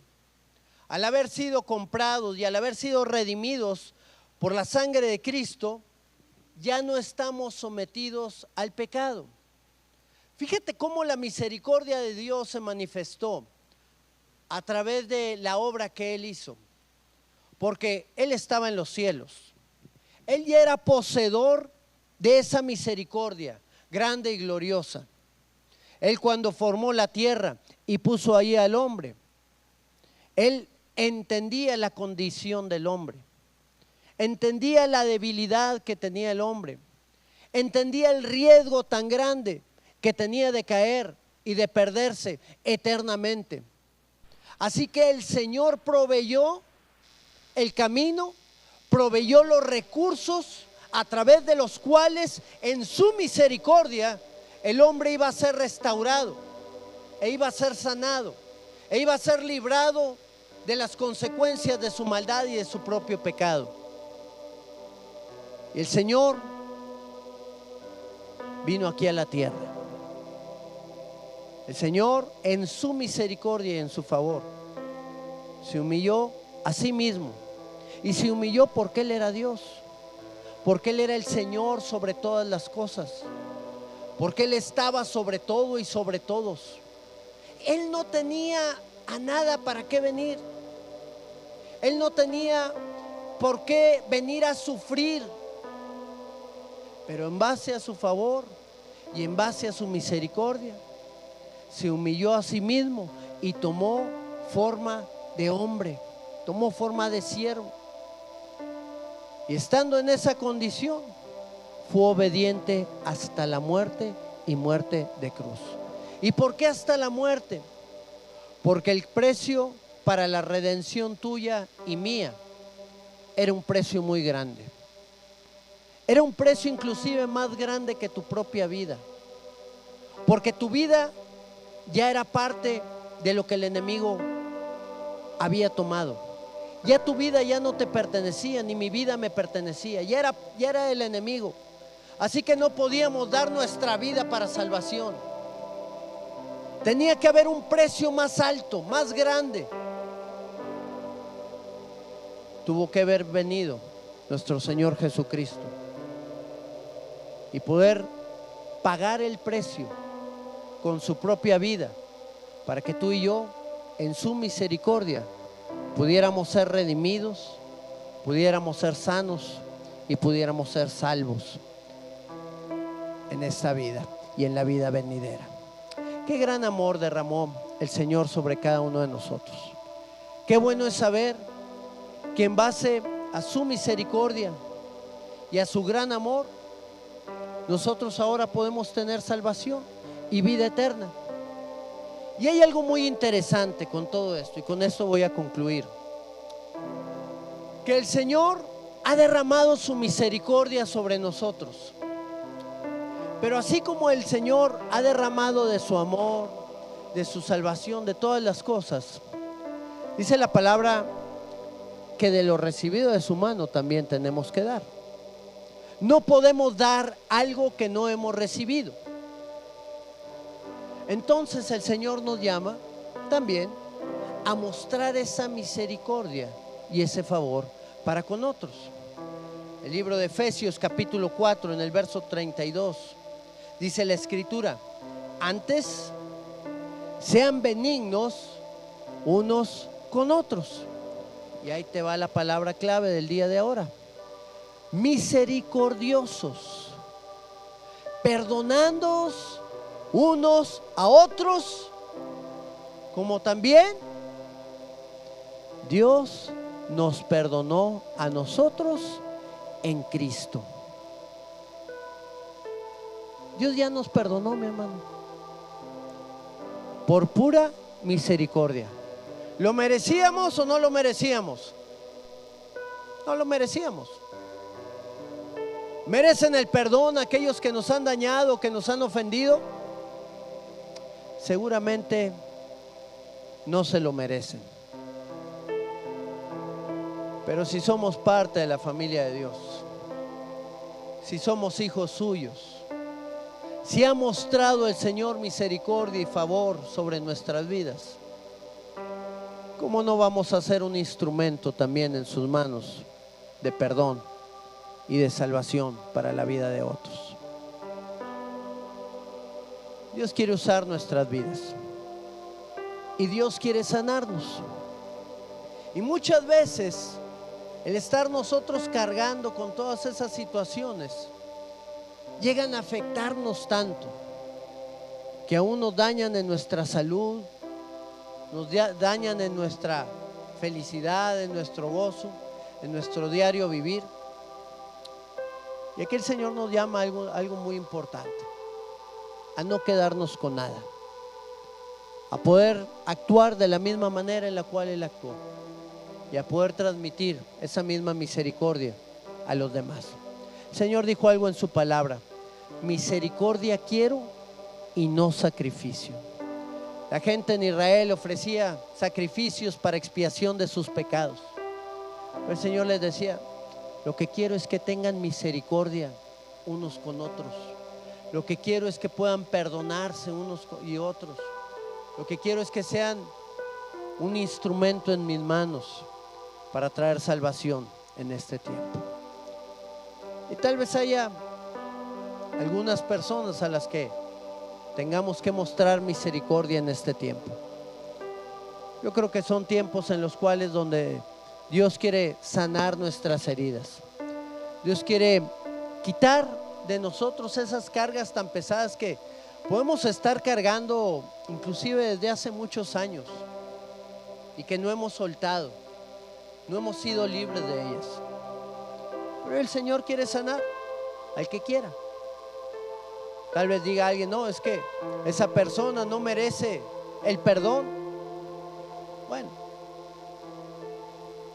Speaker 1: Al haber sido comprados y al haber sido redimidos por la sangre de Cristo, ya no estamos sometidos al pecado. Fíjate cómo la misericordia de Dios se manifestó a través de la obra que Él hizo, porque Él estaba en los cielos. Él ya era poseedor de esa misericordia grande y gloriosa. Él, cuando formó la tierra y puso ahí al hombre, Él entendía la condición del hombre, entendía la debilidad que tenía el hombre, entendía el riesgo tan grande que tenía de caer y de perderse eternamente. Así que el Señor proveyó el camino, proveyó los recursos a través de los cuales en su misericordia el hombre iba a ser restaurado, e iba a ser sanado, e iba a ser librado de las consecuencias de su maldad y de su propio pecado. Y el Señor vino aquí a la tierra. El Señor, en su misericordia y en su favor, se humilló a sí mismo. Y se humilló porque Él era Dios, porque Él era el Señor sobre todas las cosas, porque Él estaba sobre todo y sobre todos. Él no tenía a nada para qué venir. Él no tenía por qué venir a sufrir, pero en base a su favor y en base a su misericordia, se humilló a sí mismo y tomó forma de hombre, tomó forma de siervo. Y estando en esa condición, fue obediente hasta la muerte y muerte de cruz. ¿Y por qué hasta la muerte? Porque el precio para la redención tuya y mía era un precio muy grande. Era un precio inclusive más grande que tu propia vida, porque tu vida ya era parte de lo que el enemigo había tomado. Ya tu vida ya no te pertenecía, ni mi vida me pertenecía, ya era el enemigo. Así que no podíamos dar nuestra vida para salvación. Tenía que haber un precio más alto, más grande. Tuvo que haber venido nuestro Señor Jesucristo y poder pagar el precio con su propia vida, para que tú y yo, en su misericordia, pudiéramos ser redimidos, pudiéramos ser sanos y pudiéramos ser salvos en esta vida y en la vida venidera. Qué gran amor derramó el Señor sobre cada uno de nosotros. Qué bueno es saber que en base a su misericordia y a su gran amor, nosotros ahora podemos tener salvación y vida eterna. Y hay algo muy interesante con todo esto, y con esto voy a concluir. Que el Señor ha derramado su misericordia sobre nosotros. Pero así como el Señor ha derramado de su amor, de su salvación, de todas las cosas, dice la palabra que de lo recibido de su mano también tenemos que dar. No podemos dar algo que no hemos recibido. Entonces el Señor nos llama también a mostrar esa misericordia y ese favor para con otros. El libro de Efesios capítulo 4, en el verso 32, dice la Escritura: antes sean benignos unos con otros. Y ahí te va la palabra clave del día de ahora: misericordiosos, perdonándoos unos a otros, como también Dios nos perdonó a nosotros en Cristo. Dios ya nos perdonó, mi hermano, por pura misericordia. ¿Lo merecíamos o no lo merecíamos? No lo merecíamos. ¿Merecen el perdón aquellos que nos han dañado, que nos han ofendido? Seguramente no se lo merecen. Pero si somos parte de la familia de Dios, si somos hijos suyos, si ha mostrado el Señor misericordia y favor sobre nuestras vidas, ¿cómo no vamos a ser un instrumento también en sus manos de perdón y de salvación para la vida de otros? Dios quiere usar nuestras vidas y Dios quiere sanarnos. Y muchas veces el estar nosotros cargando con todas esas situaciones llegan a afectarnos tanto que aún nos dañan en nuestra salud, nos dañan en nuestra felicidad, en nuestro gozo, en nuestro diario vivir. Y aquí el Señor nos llama a algo muy importante: a no quedarnos con nada, a poder actuar de la misma manera en la cual Él actuó y a poder transmitir esa misma misericordia a los demás. El Señor dijo algo en su palabra: misericordia quiero y no sacrificio. La gente en Israel ofrecía sacrificios para expiación de sus pecados, pero el Señor les decía: lo que quiero es que tengan misericordia unos con otros. Lo que quiero es que puedan perdonarse unos y otros. Lo que quiero es que sean un instrumento en mis manos para traer salvación en este tiempo. Y tal vez haya algunas personas a las que tengamos que mostrar misericordia en este tiempo. Yo creo que son tiempos en los cuales donde Dios quiere sanar nuestras heridas. Dios quiere quitar de nosotros esas cargas tan pesadas que podemos estar cargando inclusive desde hace muchos años y que no hemos soltado, no hemos sido libres de ellas. Pero el Señor quiere sanar al que quiera. Tal vez diga alguien: no, es que esa persona no merece el perdón. Bueno,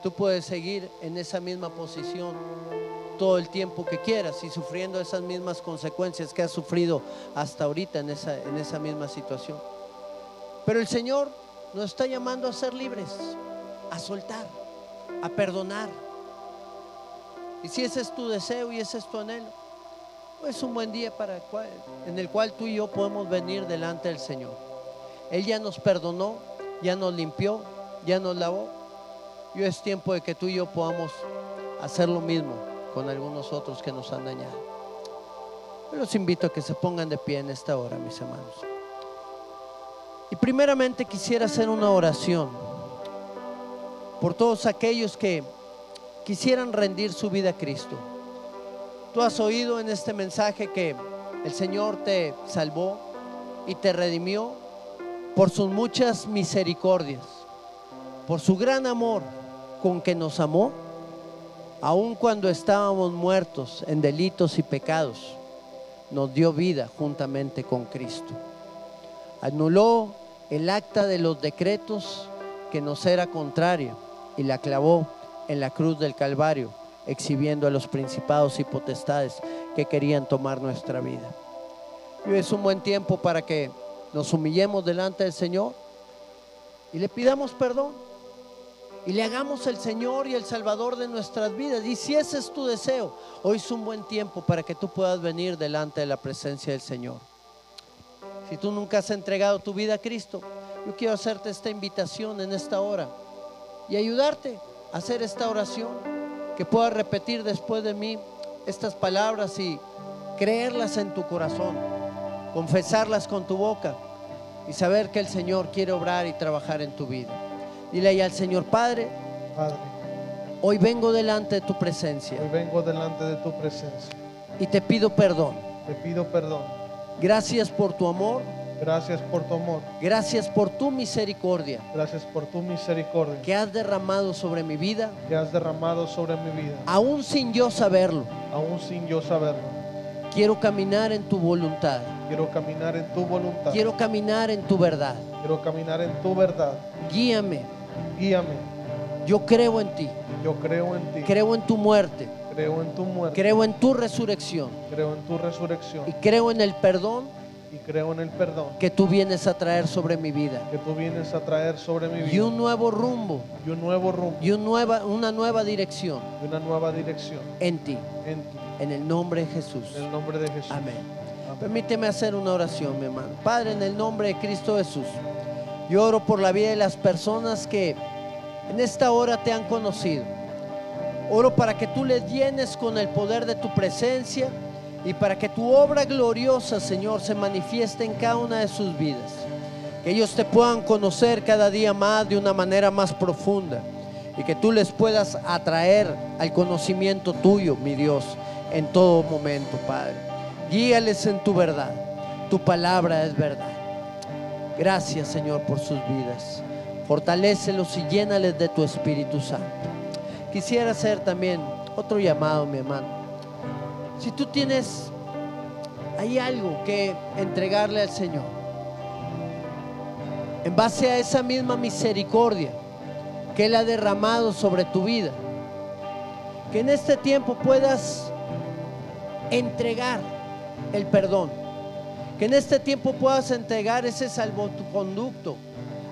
Speaker 1: tú puedes seguir en esa misma posición todo el tiempo que quieras y sufriendo esas mismas consecuencias que has sufrido hasta ahorita en esa misma situación. Pero el Señor nos está llamando a ser libres, a soltar, a perdonar. Y si ese es tu deseo y ese es tu anhelo, pues es un buen día en el cual tú y yo podemos venir delante del Señor. Él ya nos perdonó, ya nos limpió, ya nos lavó. Y hoy es tiempo de que tú y yo podamos hacer lo mismo con algunos otros que nos han dañado. Yo los invito a que se pongan de pie en esta hora, mis hermanos. Y primeramente quisiera hacer una oración por todos aquellos que quisieran rendir su vida a Cristo. Tú has oído en este mensaje que el Señor te salvó y te redimió por sus muchas misericordias, por su gran amor con que nos amó, aun cuando estábamos muertos en delitos y pecados, nos dio vida juntamente con Cristo. Anuló el acta de los decretos que nos era contraria y la clavó en la cruz del Calvario, exhibiendo a los principados y potestades que querían tomar nuestra vida. Y hoy es un buen tiempo para que nos humillemos delante del Señor y le pidamos perdón y le hagamos el Señor y el Salvador de nuestras vidas. Y si ese es tu deseo, hoy es un buen tiempo para que tú puedas venir delante de la presencia del Señor. Si tú nunca has entregado tu vida a Cristo, yo quiero hacerte esta invitación en esta hora y ayudarte a hacer esta oración, que puedas repetir después de mí estas palabras y creerlas en tu corazón, confesarlas con tu boca y saber que el Señor quiere obrar y trabajar en tu vida. Dile ahí al Señor: Padre, hoy vengo delante de tu presencia.
Speaker 2: Hoy vengo delante de tu presencia
Speaker 1: Y te pido perdón.
Speaker 2: Te pido perdón.
Speaker 1: Gracias por tu amor.
Speaker 2: Gracias por tu amor.
Speaker 1: Gracias por tu misericordia
Speaker 2: Gracias por tu misericordia
Speaker 1: que has derramado sobre mi vida,
Speaker 2: que has derramado sobre mi vida,
Speaker 1: aún sin yo saberlo.
Speaker 2: aún sin yo saberlo.
Speaker 1: Quiero caminar en tu voluntad.
Speaker 2: Quiero caminar en tu voluntad.
Speaker 1: Quiero caminar en tu verdad.
Speaker 2: Quiero caminar en tu verdad.
Speaker 1: Guíame.
Speaker 2: Guíame.
Speaker 1: Yo creo en ti.
Speaker 2: Yo creo en ti.
Speaker 1: Creo en tu muerte.
Speaker 2: Creo en tu muerte.
Speaker 1: Creo en tu resurrección.
Speaker 2: Creo en tu resurrección.
Speaker 1: Y creo en el perdón
Speaker 2: Y creo en el perdón
Speaker 1: que tú vienes a traer sobre mi vida.
Speaker 2: que tú vienes a traer sobre mi vida.
Speaker 1: Y un nuevo rumbo.
Speaker 2: Y un nuevo rumbo.
Speaker 1: Y una nueva dirección
Speaker 2: Y una nueva dirección
Speaker 1: en ti.
Speaker 2: en ti.
Speaker 1: En el nombre de Jesús.
Speaker 2: En el nombre de Jesús.
Speaker 1: Amén.
Speaker 2: Amén.
Speaker 1: Permíteme hacer una oración, mi hermano. Padre, en el nombre de Cristo Jesús, yo oro por la vida de las personas que en esta hora te han conocido. Oro para que tú les llenes con el poder de tu presencia y para que tu obra gloriosa, Señor, se manifieste en cada una de sus vidas. Que ellos te puedan conocer cada día más de una manera más profunda y que tú les puedas atraer al conocimiento tuyo, mi Dios, en todo momento, Padre. Guíales en tu verdad. Tu palabra es verdad. Gracias, Señor, por sus vidas. Fortalécelos y llénales de tu Espíritu Santo. Quisiera hacer también otro llamado, mi hermano. Si tú hay algo que entregarle al Señor, en base a esa misma misericordia que Él ha derramado sobre tu vida, que en este tiempo puedas entregar el perdón, que en este tiempo puedas entregar ese salvoconducto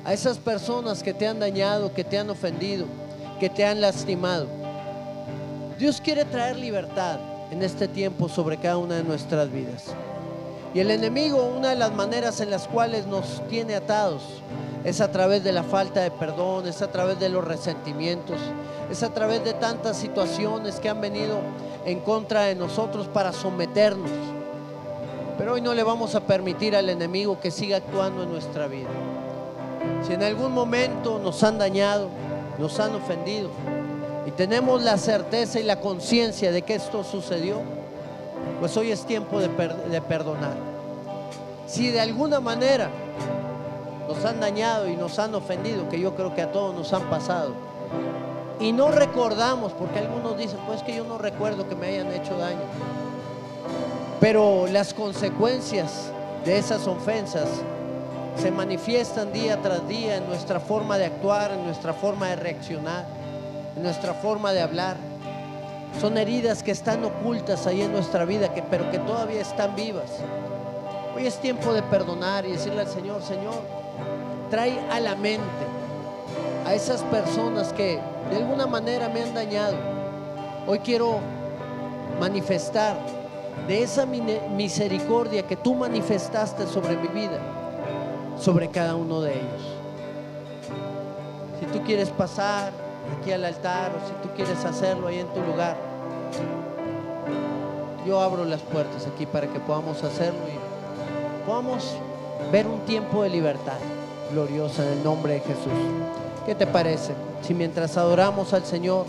Speaker 1: a esas personas que te han dañado, que te han ofendido, que te han lastimado. Dios quiere traer libertad en este tiempo sobre cada una de nuestras vidas. Y el enemigo, una de las maneras en las cuales nos tiene atados, es a través de la falta de perdón, es a través de los resentimientos, es a través de tantas situaciones que han venido en contra de nosotros para someternos. Pero hoy no le vamos a permitir al enemigo que siga actuando en nuestra vida. Si en algún momento nos han dañado, nos han ofendido y tenemos la certeza y la conciencia de que esto sucedió, pues hoy es tiempo de perdonar. Si de alguna manera nos han dañado y nos han ofendido, que yo creo que a todos nos han pasado, y no recordamos, porque algunos dicen, pues que yo no recuerdo que me hayan hecho daño, pero las consecuencias de esas ofensas se manifiestan día tras día en nuestra forma de actuar, en nuestra forma de reaccionar, en nuestra forma de hablar. Son heridas que están ocultas ahí en nuestra vida, pero que todavía están vivas. Hoy es tiempo de perdonar y decirle al Señor: Señor, trae a la mente a esas personas que de alguna manera me han dañado. Hoy quiero manifestar de esa misericordia que tú manifestaste sobre mi vida, sobre cada uno de ellos. Si tú quieres pasar aquí al altar, o si tú quieres hacerlo ahí en tu lugar, yo abro las puertas aquí para que podamos hacerlo y podamos ver un tiempo de libertad gloriosa en el nombre de Jesús. ¿Qué te parece? Si mientras adoramos al Señor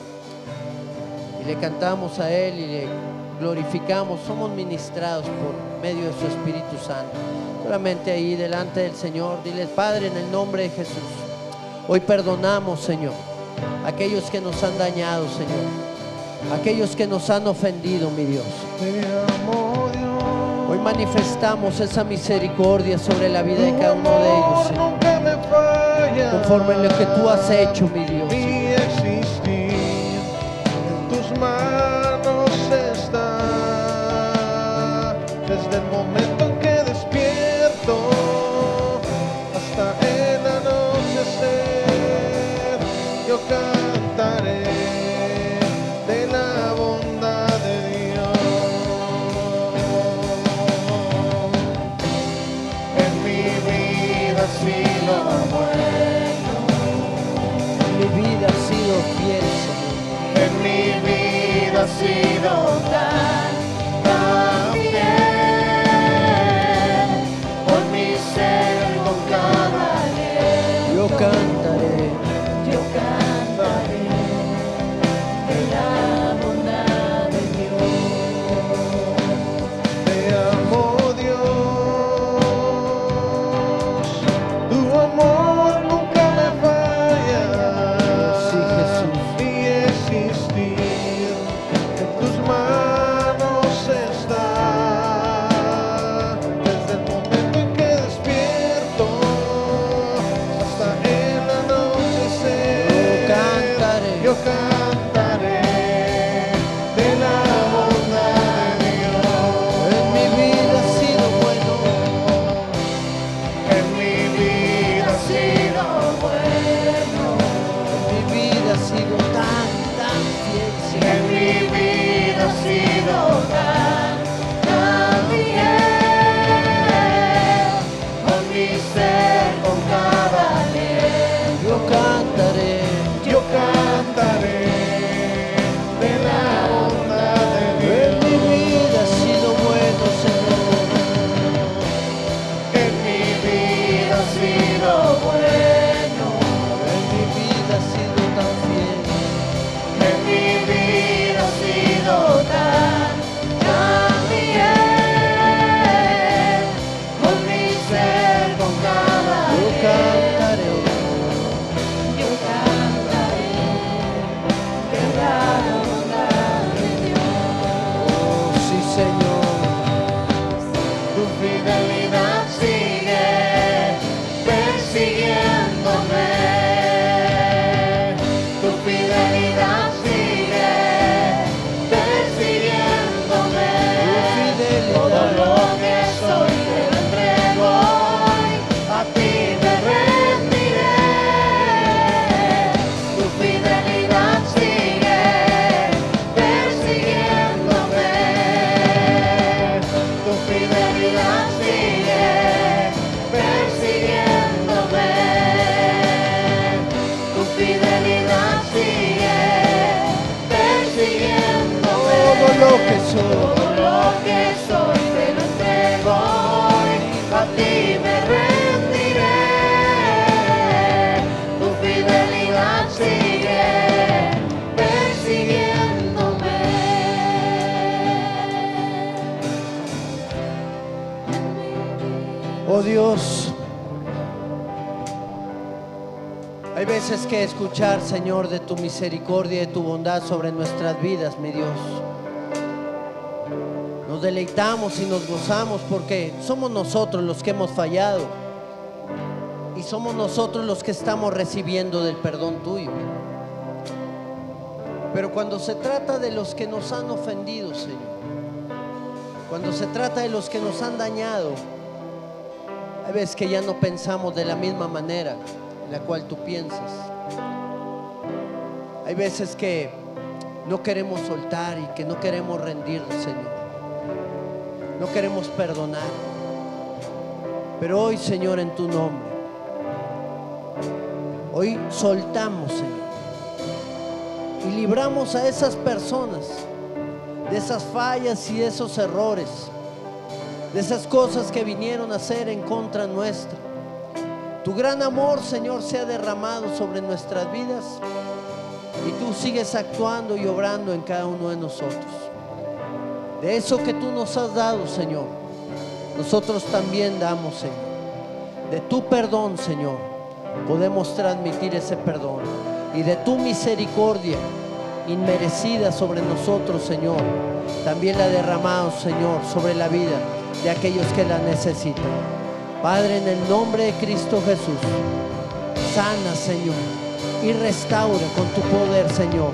Speaker 1: y le cantamos a Él y le glorificamos, somos ministrados por medio de su Espíritu Santo. Solamente ahí delante del Señor, diles: Padre, en el nombre de Jesús, hoy perdonamos, Señor, aquellos que nos han dañado, Señor, aquellos que nos han ofendido, mi Dios. Hoy manifestamos esa misericordia sobre la vida de cada uno de ellos, Señor, conforme a lo que tú has hecho, mi Dios.
Speaker 2: Mi existir en tus manos está, desde el momento en que despierto hasta el anochecer. Yo cantaré de la bondad de Dios. En mi vida ha sido bueno,
Speaker 1: Mi vida ha sido fiel, Señor.
Speaker 2: en mi vida ha sido tan fiel, por mi ser con cada día.
Speaker 1: Yo cantaré
Speaker 3: de la bondad de Dios.
Speaker 2: Te amo, Dios, tu amor nunca me falla.
Speaker 1: Sí, Jesús.
Speaker 2: Mi existir en tus manos está, desde el momento en que despierto hasta el anochecer. Yo cantaré de la bondad de Dios.
Speaker 1: En mi vida ha sido bueno.
Speaker 2: En mi vida ha sido bueno.
Speaker 1: Mi vida ha sido tan fiel,
Speaker 2: En
Speaker 1: Señor.
Speaker 2: mi vida ha sido tan fiel, con mi ser, con cada día.
Speaker 1: Yo cantaré.
Speaker 2: Yo cantaré de la bondad de
Speaker 1: En mi
Speaker 2: Dios.
Speaker 1: vida ha sido bueno, Señor.
Speaker 2: En mi vida ha sido bueno.
Speaker 1: En mi vida ha sido tan fiel.
Speaker 2: En mi vida ha sido tan fiel, con mi ser, con cada
Speaker 1: Yo
Speaker 2: día.
Speaker 1: cantaré.
Speaker 3: Yo cantaré de la bondad de Dios.
Speaker 1: Oh, sí, Señor.
Speaker 2: Tu fidelidad sigue persiguiéndome. Tu fidelidad sigue persiguiéndome. Todo lo que soy te lo entrego hoy, a ti me rendiré. Tu fidelidad sigue persiguiéndome. Tu fidelidad sigue persiguiéndome. Tu fidelidad sigue persiguiéndome.
Speaker 1: Todo lo que soy.
Speaker 2: Todo lo que soy te lo entrego hoy, a ti me rendiré. Tu fidelidad sigue persiguiéndome.
Speaker 1: Oh Dios, hay veces que escuchar, Señor, de tu misericordia y de tu bondad sobre nuestras vidas, mi Dios. Nos deleitamos y nos gozamos porque somos nosotros los que hemos fallado y somos nosotros los que estamos recibiendo del perdón tuyo. Pero cuando se trata de los que nos han ofendido, Señor, cuando se trata de los que nos han dañado, hay veces que ya no pensamos de la misma manera en la cual tú piensas. Hay veces que no queremos soltar y que no queremos rendirnos, Señor. No queremos perdonar. Pero hoy, Señor, en tu nombre, hoy soltamos, Señor, y libramos a esas personas de esas fallas y de esos errores, de esas cosas que vinieron a hacer en contra nuestra. Tu gran amor, Señor, se ha derramado sobre nuestras vidas y tú sigues actuando y obrando en cada uno de nosotros. De eso que tú nos has dado, Señor, nosotros también damos, Señor. De tu perdón, Señor, podemos transmitir ese perdón, y de tu misericordia inmerecida sobre nosotros, Señor, también la derramamos, Señor, sobre la vida de aquellos que la necesitan. Padre, en el nombre de Cristo Jesús, sana, Señor, y restaura con tu poder, Señor.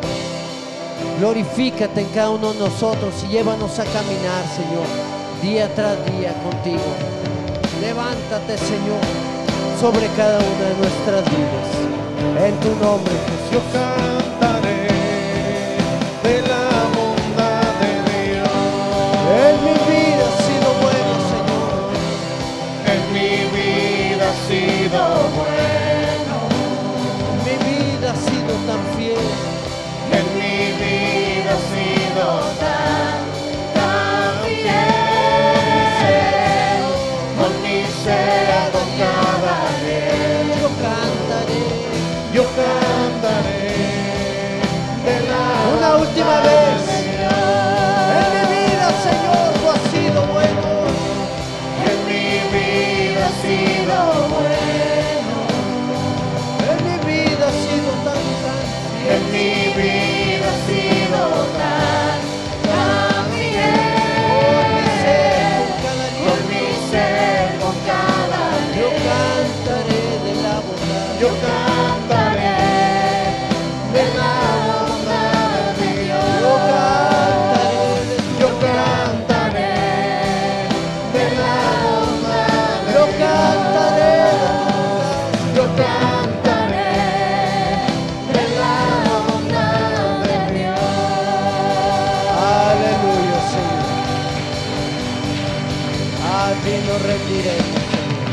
Speaker 1: Glorifícate en cada uno de nosotros y llévanos a caminar, Señor, día tras día contigo. Levántate, Señor, sobre cada una de nuestras vidas. En tu nombre, Jesús.
Speaker 2: Yo cantaré de la bondad de Dios.
Speaker 1: En mi vida ha sido bueno, Señor.
Speaker 2: En mi vida ha sido bueno.
Speaker 1: Mi vida ha sido tan fiel.
Speaker 2: En mi vida ha sido tan fiel. Con mi ser con cada día.
Speaker 1: Yo cantaré
Speaker 2: de la
Speaker 1: una última
Speaker 2: bondad
Speaker 1: vez.
Speaker 2: de Dios.
Speaker 1: En mi vida, Señor, tú has sido bueno.
Speaker 2: En mi vida ha sido bueno.
Speaker 1: En mi vida ha sido tan
Speaker 2: En
Speaker 1: fiel.
Speaker 2: mi vida ha sido tan fiel.
Speaker 1: Con mi ser
Speaker 2: Con cada
Speaker 1: yo
Speaker 2: día.
Speaker 1: cantaré de la bondad.
Speaker 2: Yo cantaré de la bondad de Dios.
Speaker 1: Yo cantaré de
Speaker 2: Yo cantaré de la bondad de
Speaker 1: Yo
Speaker 2: Dios.
Speaker 1: cantaré
Speaker 2: Yo cantaré de la bondad de Dios.
Speaker 1: Aleluya, Señor. A ti nos rendiremos, Señor.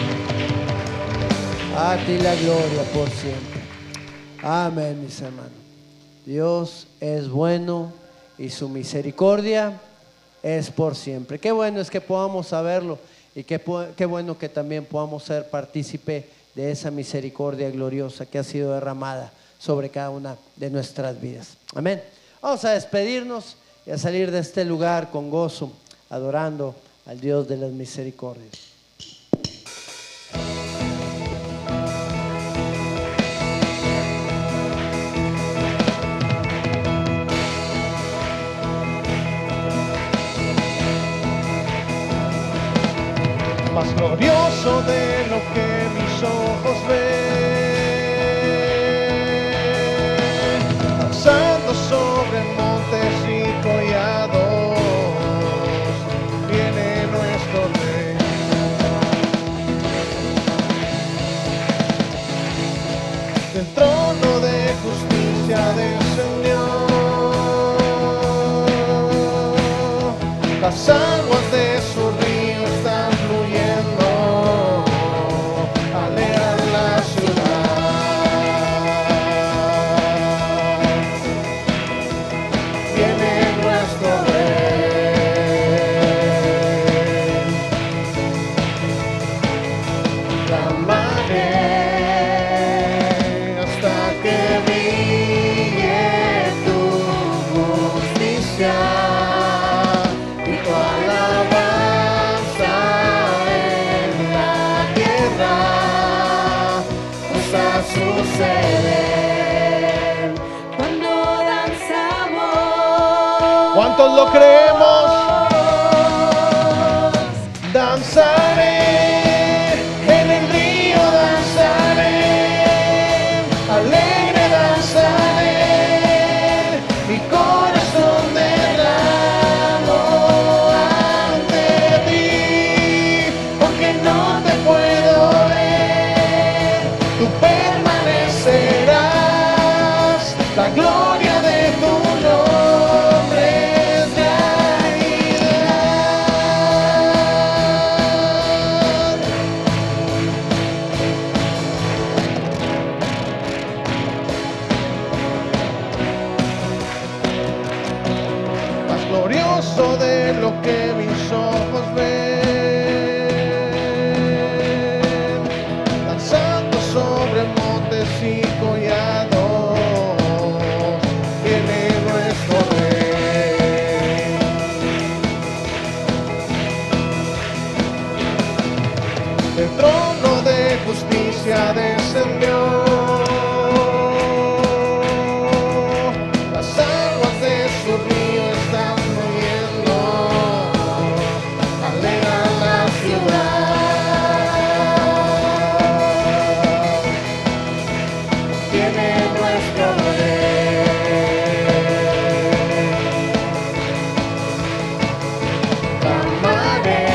Speaker 1: A ti la gloria por siempre. Amén, mis hermanos. Dios es bueno y su misericordia es por siempre. Qué bueno es que podamos saberlo, y qué bueno que también podamos ser partícipe de esa misericordia gloriosa que ha sido derramada sobre cada una de nuestras vidas. Amén. Vamos a despedirnos y a salir de este lugar con gozo, adorando al Dios de las misericordias.
Speaker 2: Más glorioso de lo que mis ojos ven, danzando sobre montes y collados, viene nuestro Rey. Del trono de justicia del Señor, las aguas de su río están fluyendo, alegra la ciudad. Viene nuestro Rey, clamaré hasta que brille tu justicia. Suceder
Speaker 3: Cuando danzamos,
Speaker 2: ¿cuántos lo creemos? Danzaré en el río, danzaré, alegre danzaré, mi corazón derramo ante ti, porque no te puedo ver, tú permanecerás, la gloria
Speaker 4: gozo de lo que mis ojos ven, danzando sobre montes y collados, viene nuestro Rey. El trono de justicia descendió, las aguas de su río están fluyendo, alegra la ciudad, tiene nuestro Rey. Clamaré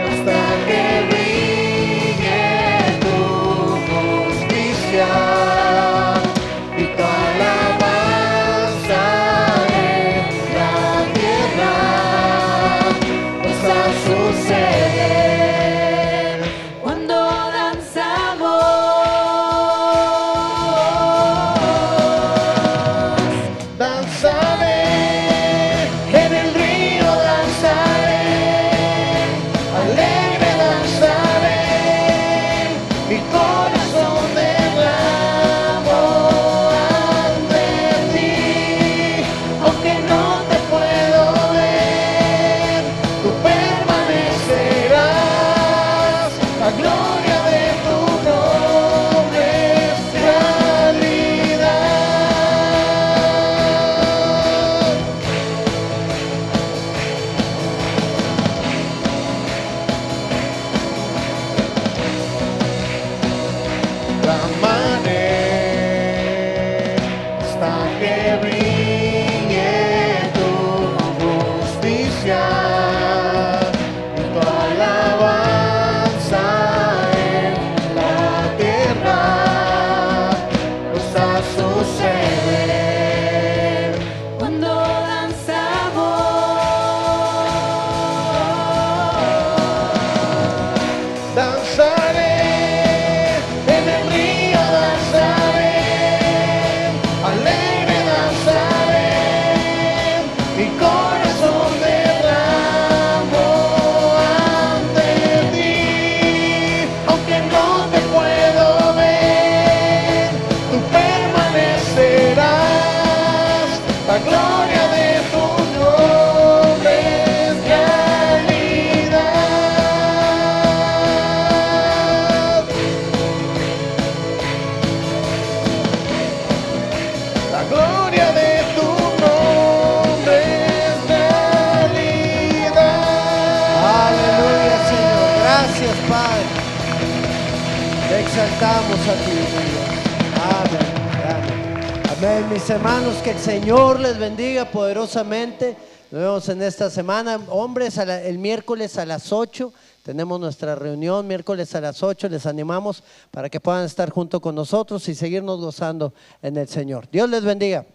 Speaker 4: hasta que brille tu justicia y tu alabanza en la tierra vas a suceder.
Speaker 3: Cuando danzamos,
Speaker 4: Danzaré en el río, danzaré, alegre danzaré, mi corazón derramo ante ti, aunque no te puedo ver, tú permanecerás, la gloria de tu nombre es realidad. Clamaré hasta que brille tu justicia y tu alabanza en la tierra vas a suceder.
Speaker 3: cuando danzamos,
Speaker 4: Danzaré en el río, danzaré, alegre danzaré, mi corazón derramo ante ti, aunque no te puedo ver, tú permanecerás, la gloria de tu nombre es realidad. La gloria de tu nombre es realidad.
Speaker 1: Aleluya, Señor. Gracias, Padre. Te exaltamos a ti, Dios. Amén. Amén. Amén, mis hermanos. Que el Señor les bendiga poderosamente. Nos vemos en esta semana. Hombres, el miércoles a las 8. Tenemos nuestra reunión miércoles a las 8. Les animamos para que puedan estar junto con nosotros y seguirnos gozando en el Señor. Dios les bendiga.